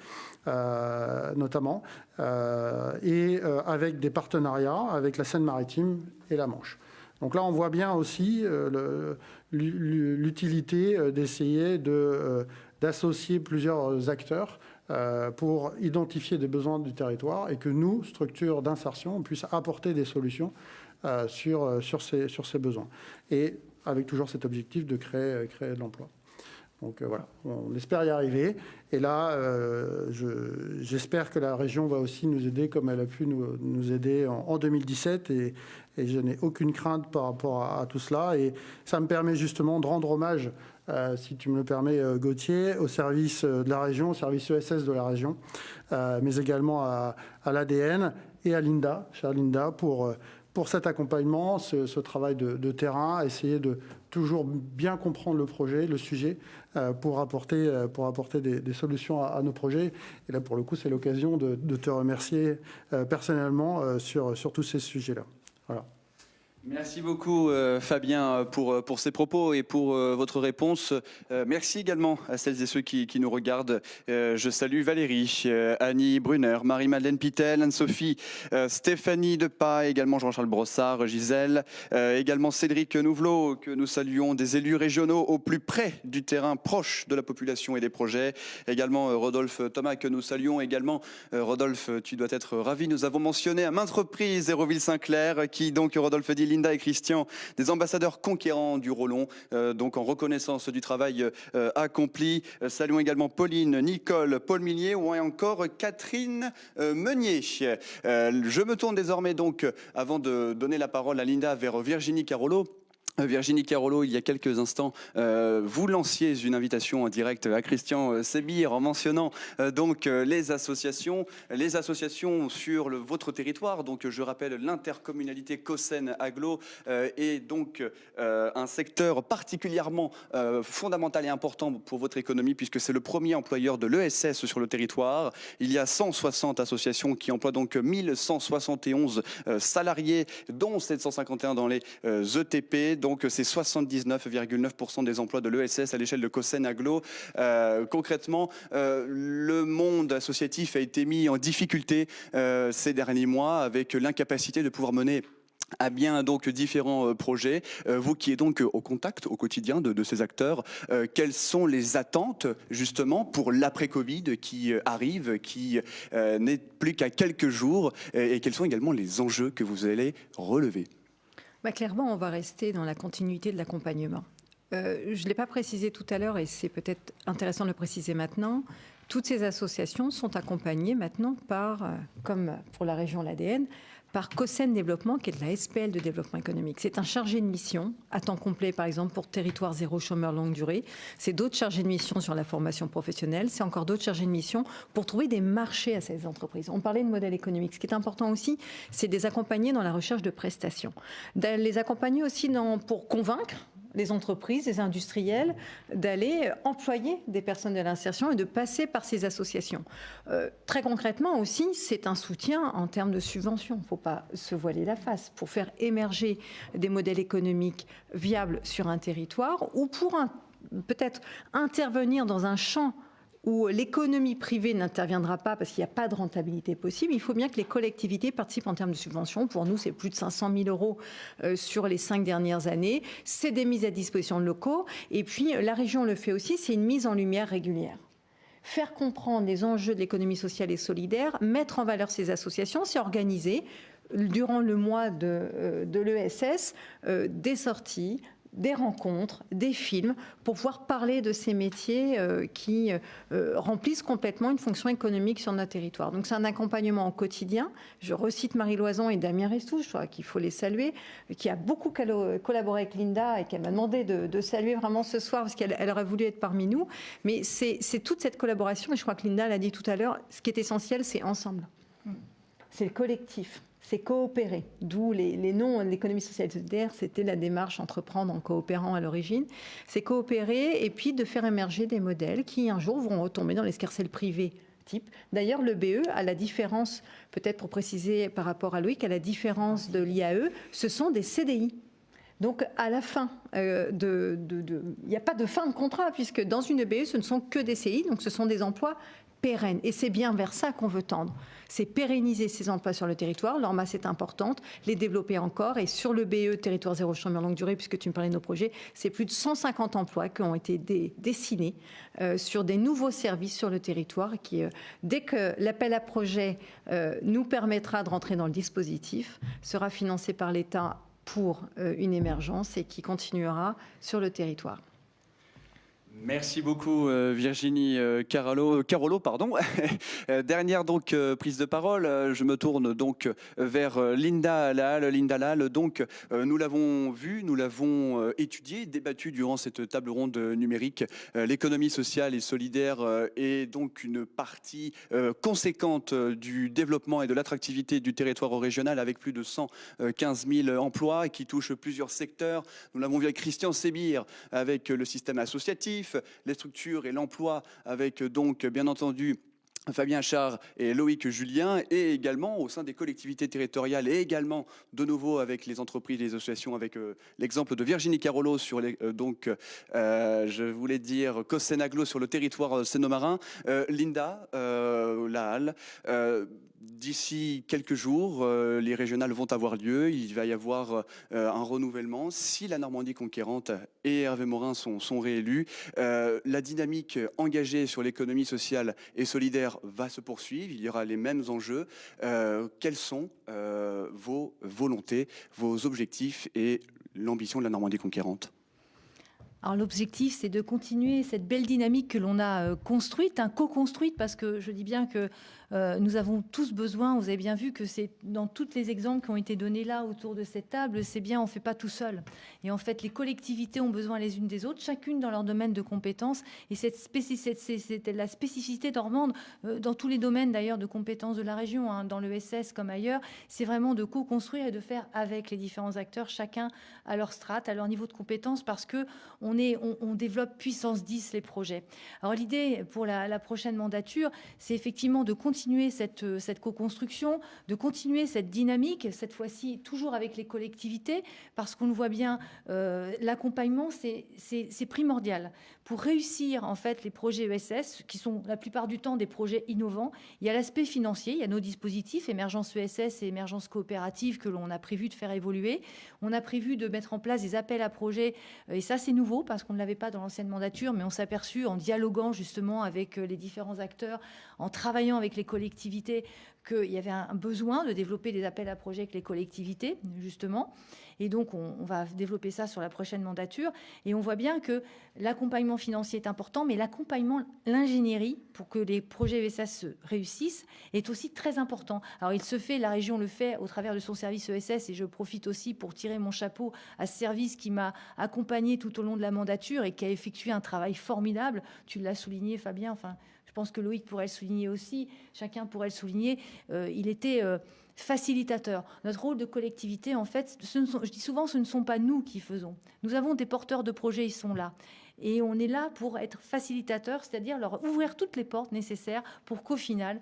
notamment, et avec des partenariats avec la Seine-Maritime et la Manche. Donc là, on voit bien aussi l'utilité d'essayer d'associer plusieurs acteurs pour identifier des besoins du territoire et que nous, structures d'insertion, on puisse apporter des solutions sur ces besoins. Et avec toujours cet objectif de créer de l'emploi. Donc voilà, on espère y arriver. Et là, j'espère que la région va aussi nous aider comme elle a pu nous aider en 2017. Et je n'ai aucune crainte par rapport à tout cela. Et ça me permet justement de rendre hommage, si tu me le permets, Gauthier, au service de la région, au service ESS de la région, mais également à l'ADN et à Linda, chère Linda, pour pour cet accompagnement, ce travail de terrain, essayer de toujours bien comprendre le projet, le sujet, pour apporter des solutions à nos projets. Et là, pour le coup, c'est l'occasion de te remercier personnellement sur tous ces sujets-là. Voilà. Merci beaucoup Fabien pour ces propos et pour votre réponse. Merci également à celles et ceux qui nous regardent. Je salue Valérie, Annie Brunner, Marie-Madeleine Pitel, Anne-Sophie, Stéphanie Depas, également Jean-Charles Brossard, Gisèle, également Cédric Nouvelot, que nous saluons, des élus régionaux au plus près du terrain, proche de la population et des projets. Également Rodolphe Thomas, que nous saluons également. Rodolphe, tu dois être ravi. Nous avons mentionné à maintes reprises Hérouville-Saint-Clair, qui donc, Rodolphe dit, Linda et Christian, des ambassadeurs conquérants du Rollon, donc en reconnaissance du travail accompli. Saluons également Pauline, Nicole, Paul Millier ou encore Catherine Meunier. Je me tourne désormais donc, avant de donner la parole à Linda, vers Virginie Carollo. Virginie Carollo, il y a quelques instants, vous lanciez une invitation en direct à Christian Sébir en mentionnant donc les associations sur votre territoire. Donc je rappelle, l'intercommunalité Caussène-Aglo est donc un secteur particulièrement fondamental et important pour votre économie, puisque c'est le premier employeur de l'ESS sur le territoire. Il y a 160 associations qui emploient donc 1171 salariés, dont 751 dans les ETP. Donc c'est 79,9% des emplois de l'ESS à l'échelle de Caussène-Aglo. Concrètement, le monde associatif a été mis en difficulté ces derniers mois avec l'incapacité de pouvoir mener à bien donc différents projets. Vous qui êtes donc au contact au quotidien de ces acteurs, quelles sont les attentes justement pour l'après-Covid qui arrive, qui n'est plus qu'à quelques jours, et quels sont également les enjeux que vous allez relever? Clairement, on va rester dans la continuité de l'accompagnement. Je ne l'ai pas précisé tout à l'heure et c'est peut-être intéressant de le préciser maintenant. Toutes ces associations sont accompagnées maintenant par, comme pour la région l'ADN, par Caussène Développement, qui est de la SPL de développement économique. C'est un chargé de mission à temps complet, par exemple, pour territoire zéro chômeur longue durée. C'est d'autres chargés de mission sur la formation professionnelle. C'est encore d'autres chargés de mission pour trouver des marchés à ces entreprises. On parlait de modèle économique. Ce qui est important aussi, c'est de les accompagner dans la recherche de prestations. De les accompagner aussi pour convaincre les entreprises, les industriels, d'aller employer des personnes de l'insertion et de passer par ces associations. Très concrètement aussi, c'est un soutien en termes de subventions. Il ne faut pas se voiler la face. Pour faire émerger des modèles économiques viables sur un territoire ou pour peut-être intervenir dans un champ où l'économie privée n'interviendra pas parce qu'il n'y a pas de rentabilité possible, il faut bien que les collectivités participent en termes de subventions. Pour nous, c'est plus de 500 000 euros sur les 5 dernières années. C'est des mises à disposition de locaux. Et puis, la région le fait aussi, c'est une mise en lumière régulière. Faire comprendre les enjeux de l'économie sociale et solidaire, mettre en valeur ces associations, c'est organiser, durant le mois de l'ESS, des sorties, des rencontres, des films, pour pouvoir parler de ces métiers qui remplissent complètement une fonction économique sur notre territoire. Donc c'est un accompagnement au quotidien. Je recite Marie Loison et Damien Restou, je crois qu'il faut les saluer, qui a beaucoup collaboré avec Linda et qu'elle m'a demandé de saluer vraiment ce soir parce qu'elle aurait voulu être parmi nous. Mais c'est toute cette collaboration, et je crois que Linda l'a dit tout à l'heure, ce qui est essentiel, c'est ensemble. C'est le collectif. C'est coopérer, d'où les noms, l'économie sociale et solidaire, c'était la démarche entreprendre en coopérant à l'origine. C'est coopérer et puis de faire émerger des modèles qui un jour vont retomber dans l'escarcelle privée type. D'ailleurs, le BE, à la différence, peut-être pour préciser par rapport à Loïc, à la différence de l'IAE, ce sont des CDI. Donc, à la fin, il n'y a pas de fin de contrat, puisque dans une BE, ce ne sont que des CDI, donc ce sont des emplois pérennes. Et c'est bien vers ça qu'on veut tendre. C'est pérenniser ces emplois sur le territoire. Leur masse est importante, les développer encore. Et sur le BE, territoire zéro chômeur longue durée, puisque tu me parlais de nos projets, c'est plus de 150 emplois qui ont été dessinés sur des nouveaux services sur le territoire qui, dès que l'appel à projet nous permettra de rentrer dans le dispositif, sera financé par l'État pour une émergence et qui continuera sur le territoire. Merci beaucoup Virginie Carolo, pardon. Dernière donc prise de parole. Je me tourne donc vers Linda Lahalle. Linda Lahalle, donc nous l'avons vu, nous l'avons étudié, débattu durant cette table ronde numérique. L'économie sociale et solidaire est donc une partie conséquente du développement et de l'attractivité du territoire régional, avec plus de 115 000 emplois qui touchent plusieurs secteurs. Nous l'avons vu avec Christian Sébir, avec le système associatif, les structures et l'emploi, avec donc bien entendu Fabien Char et Loïc Julien, et également au sein des collectivités territoriales, et également de nouveau avec les entreprises, les associations, avec l'exemple de Virginie Carolo sur les, je voulais dire Cossenaglo sur le territoire sénomarin. Linda Lahalle, d'ici quelques jours, les régionales vont avoir lieu. Il va y avoir un renouvellement. Si la Normandie conquérante et Hervé Morin sont réélus, la dynamique engagée sur l'économie sociale et solidaire va se poursuivre. Il y aura les mêmes enjeux. Quelles sont vos volontés, vos objectifs et l'ambition de la Normandie conquérante ? Alors l'objectif, c'est de continuer cette belle dynamique que l'on a construite, co-construite, parce que je dis bien que nous avons tous besoin, vous avez bien vu que c'est dans tous les exemples qui ont été donnés là autour de cette table, c'est bien, on ne fait pas tout seul. Et en fait, les collectivités ont besoin les unes des autres, chacune dans leur domaine de compétences. Et c'était la spécificité normande dans tous les domaines d'ailleurs de compétences de la région, hein, dans l'ESS comme ailleurs, c'est vraiment de co-construire et de faire avec les différents acteurs, chacun à leur strate, à leur niveau de compétences, parce que on développe puissance 10 les projets. Alors l'idée pour la prochaine mandature, c'est effectivement de continuer cette co-construction, de continuer cette dynamique, cette fois-ci toujours avec les collectivités, parce qu'on le voit bien, l'accompagnement, c'est primordial. Pour réussir en fait les projets ESS, qui sont la plupart du temps des projets innovants, il y a l'aspect financier, il y a nos dispositifs, émergence ESS et émergence coopérative que l'on a prévu de faire évoluer. On a prévu de mettre en place des appels à projets, et ça c'est nouveau parce qu'on ne l'avait pas dans l'ancienne mandature, mais on s'est aperçu en dialoguant justement avec les différents acteurs, en travaillant avec les collectivités, qu'il y avait un besoin de développer des appels à projets avec les collectivités, justement. Et donc, on va développer ça sur la prochaine mandature. Et on voit bien que l'accompagnement financier est important, mais l'accompagnement, l'ingénierie, pour que les projets ESS réussissent, est aussi très important. Alors, il se fait, la région le fait au travers de son service ESS, et je profite aussi pour tirer mon chapeau à ce service qui m'a accompagné tout au long de la mandature et qui a effectué un travail formidable. Tu l'as souligné, Fabien, enfin... Je pense que Loïc pourrait le souligner aussi, chacun pourrait le souligner, il était facilitateur. Notre rôle de collectivité, en fait, je dis souvent, ce ne sont pas nous qui faisons. Nous avons des porteurs de projets, ils sont là. Et on est là pour être facilitateur, c'est-à-dire leur ouvrir toutes les portes nécessaires pour qu'au final,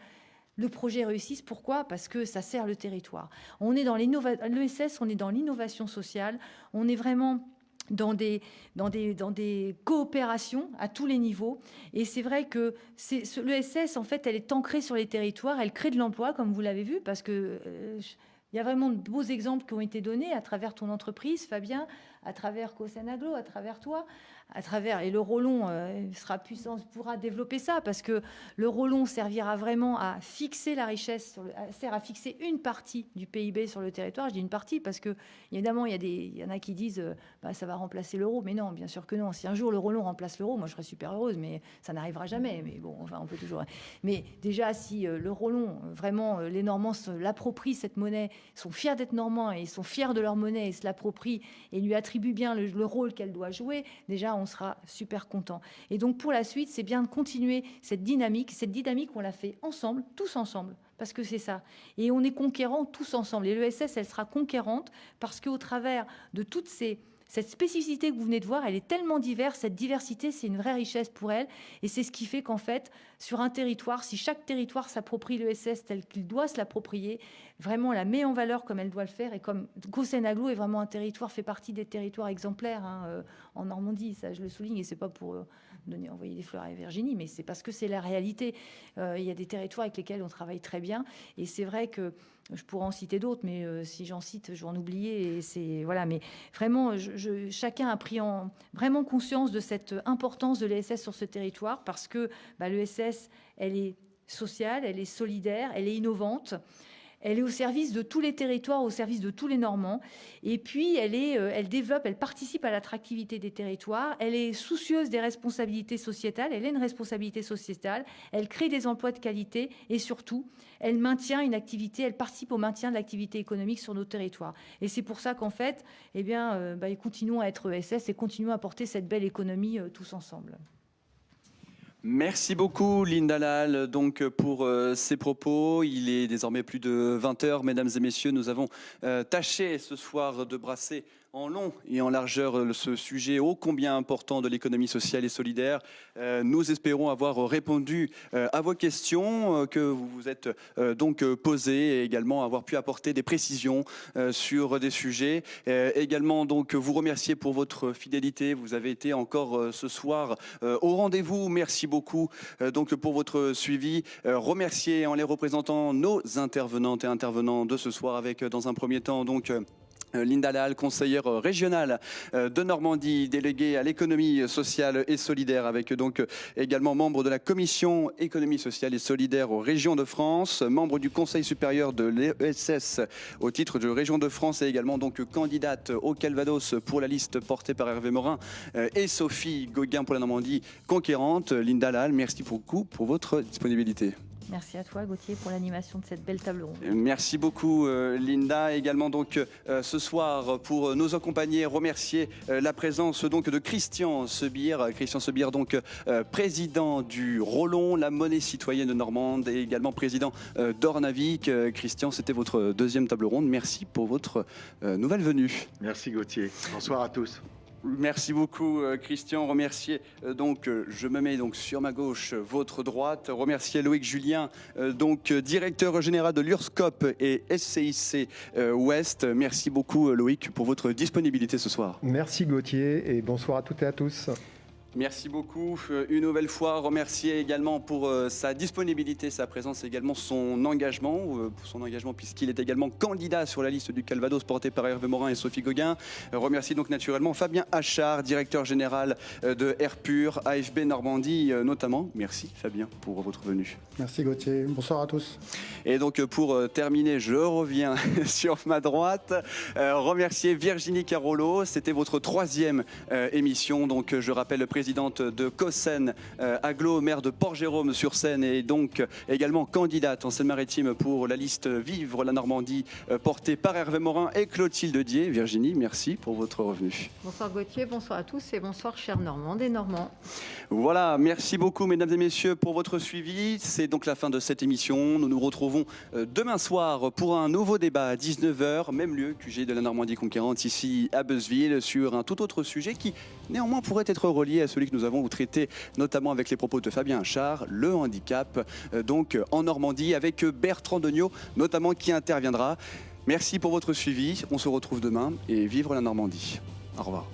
le projet réussisse. Pourquoi ? Parce que ça sert le territoire. On est dans l'ESS, on est dans l'innovation sociale, on est vraiment... dans des coopérations à tous les niveaux. Et c'est vrai que l'ESS, en fait, elle est ancrée sur les territoires, elle crée de l'emploi, comme vous l'avez vu, parce que il y a vraiment de beaux exemples qui ont été donnés à travers ton entreprise, Fabien, à travers Cossenaglo, à travers toi, et le Rollon pourra développer ça, parce que le Rollon servira vraiment à fixer la richesse, sert à fixer une partie du PIB sur le territoire. Je dis une partie parce que, évidemment, il y en a qui disent ça va remplacer l'euro, mais non, bien sûr que non. Si un jour le Rollon remplace l'euro, moi je serais super heureuse, mais ça n'arrivera jamais. Mais bon, enfin, on peut toujours. Mais déjà, si le Rollon, vraiment, les Normands l'approprient cette monnaie, sont fiers d'être Normands et ils sont fiers de leur monnaie et se l'approprient et lui attribuent bien le rôle qu'elle doit jouer, déjà on sera super content. Et donc pour la suite, c'est bien de continuer cette dynamique, on l'a fait ensemble, tous ensemble, parce que c'est ça. Et on est conquérants tous ensemble. Et l'ESS, elle sera conquérante parce qu'au travers de toutes cette spécificité que vous venez de voir, elle est tellement diverse. Cette diversité, c'est une vraie richesse pour elle. Et c'est ce qui fait qu'en fait, sur un territoire, si chaque territoire s'approprie l'ESS tel qu'il doit se l'approprier, vraiment la met en valeur comme elle doit le faire. Et comme Cossenaglo est vraiment un territoire, fait partie des territoires exemplaires en Normandie, ça je le souligne, et c'est pas pour envoyer des fleurs à Virginie, mais c'est parce que c'est la réalité. Il y a des territoires avec lesquels on travaille très bien. Et c'est vrai que je pourrais en citer d'autres, mais si j'en cite, je vais en oublier. Et c'est, voilà, mais vraiment, chacun a pris vraiment conscience de cette importance de l'ESS sur ce territoire, parce que l'ESS, elle est sociale, elle est solidaire, elle est innovante. Elle est au service de tous les territoires, au service de tous les Normands. Et puis, elle développe, elle participe à l'attractivité des territoires. Elle est soucieuse des responsabilités sociétales. Elle a une responsabilité sociétale. Elle crée des emplois de qualité. Et surtout, elle maintient une activité, elle participe au maintien de l'activité économique sur nos territoires. Et c'est pour ça qu'en fait, continuons à être ESS et continuons à porter cette belle économie tous ensemble. Merci beaucoup Linda Lahalle donc pour ces propos. Il est désormais plus de 20h, mesdames et messieurs. Nous avons tâché ce soir de brasser en long et en largeur ce sujet ô combien important de l'économie sociale et solidaire. Nous espérons avoir répondu à vos questions que vous vous êtes donc posées et également avoir pu apporter des précisions sur des sujets. Également donc vous remercier pour votre fidélité. Vous avez été encore ce soir au rendez-vous. Merci beaucoup donc pour votre suivi. Remercier en les représentant nos intervenantes et intervenants de ce soir avec dans un premier temps donc Linda Lahalle, conseillère régionale de Normandie, déléguée à l'économie sociale et solidaire, avec donc également membre de la commission économie sociale et solidaire aux régions de France, membre du Conseil supérieur de l'ESS au titre de région de France et également donc candidate au Calvados pour la liste portée par Hervé Morin et Sophie Gauguin pour la Normandie conquérante. Linda Lahalle, merci beaucoup pour votre disponibilité. Merci à toi Gauthier pour l'animation de cette belle table ronde. Merci beaucoup Linda. Également donc ce soir pour nous accompagner, remercier la présence donc de Christian Sebir. Christian Sebir donc président du Rollon, la monnaie citoyenne normande et également président d'Ornavik. Christian, c'était votre deuxième table ronde. Merci pour votre nouvelle venue. Merci Gauthier. Bonsoir à tous. Merci beaucoup Christian. Remercier donc, je me mets donc sur ma gauche, votre droite. Remercier Loïc Julien, donc directeur général de l'URSCOP et SCIC Ouest. Merci beaucoup Loïc pour votre disponibilité ce soir. Merci Gauthier et bonsoir à toutes et à tous. Merci beaucoup. Une nouvelle fois, remercier également pour sa disponibilité, sa présence et également son engagement puisqu'il est également candidat sur la liste du Calvados portée par Hervé Morin et Sophie Gauguin. Remercier donc naturellement Fabien Achard, directeur général de Airpur, AFB Normandie notamment. Merci Fabien pour votre venue. Merci Gauthier, bonsoir à tous. Et donc pour terminer, je reviens sur ma droite. Remercier Virginie Carolo, c'était votre troisième émission, donc je rappelle présidente de COSEN Agglo, maire de Port-Jérôme-sur-Seine et donc également candidate en Seine-Maritime pour la liste Vivre la Normandie portée par Hervé Morin et Clotilde Dier. Virginie, merci pour votre revenue. Bonsoir Gauthier, bonsoir à tous et bonsoir chers Normandes et Normands. Voilà, merci beaucoup mesdames et messieurs pour votre suivi. C'est donc la fin de cette émission. Nous nous retrouvons demain soir pour un nouveau débat à 19h, même lieu, QG de la Normandie conquérante ici à Beuzeville, sur un tout autre sujet qui néanmoins pourrait être relié à celui que nous avons traité notamment avec les propos de Fabien Achard, le handicap donc en Normandie avec Bertrand Degnaud notamment qui interviendra. Merci pour votre suivi, on se retrouve demain et vive la Normandie. Au revoir.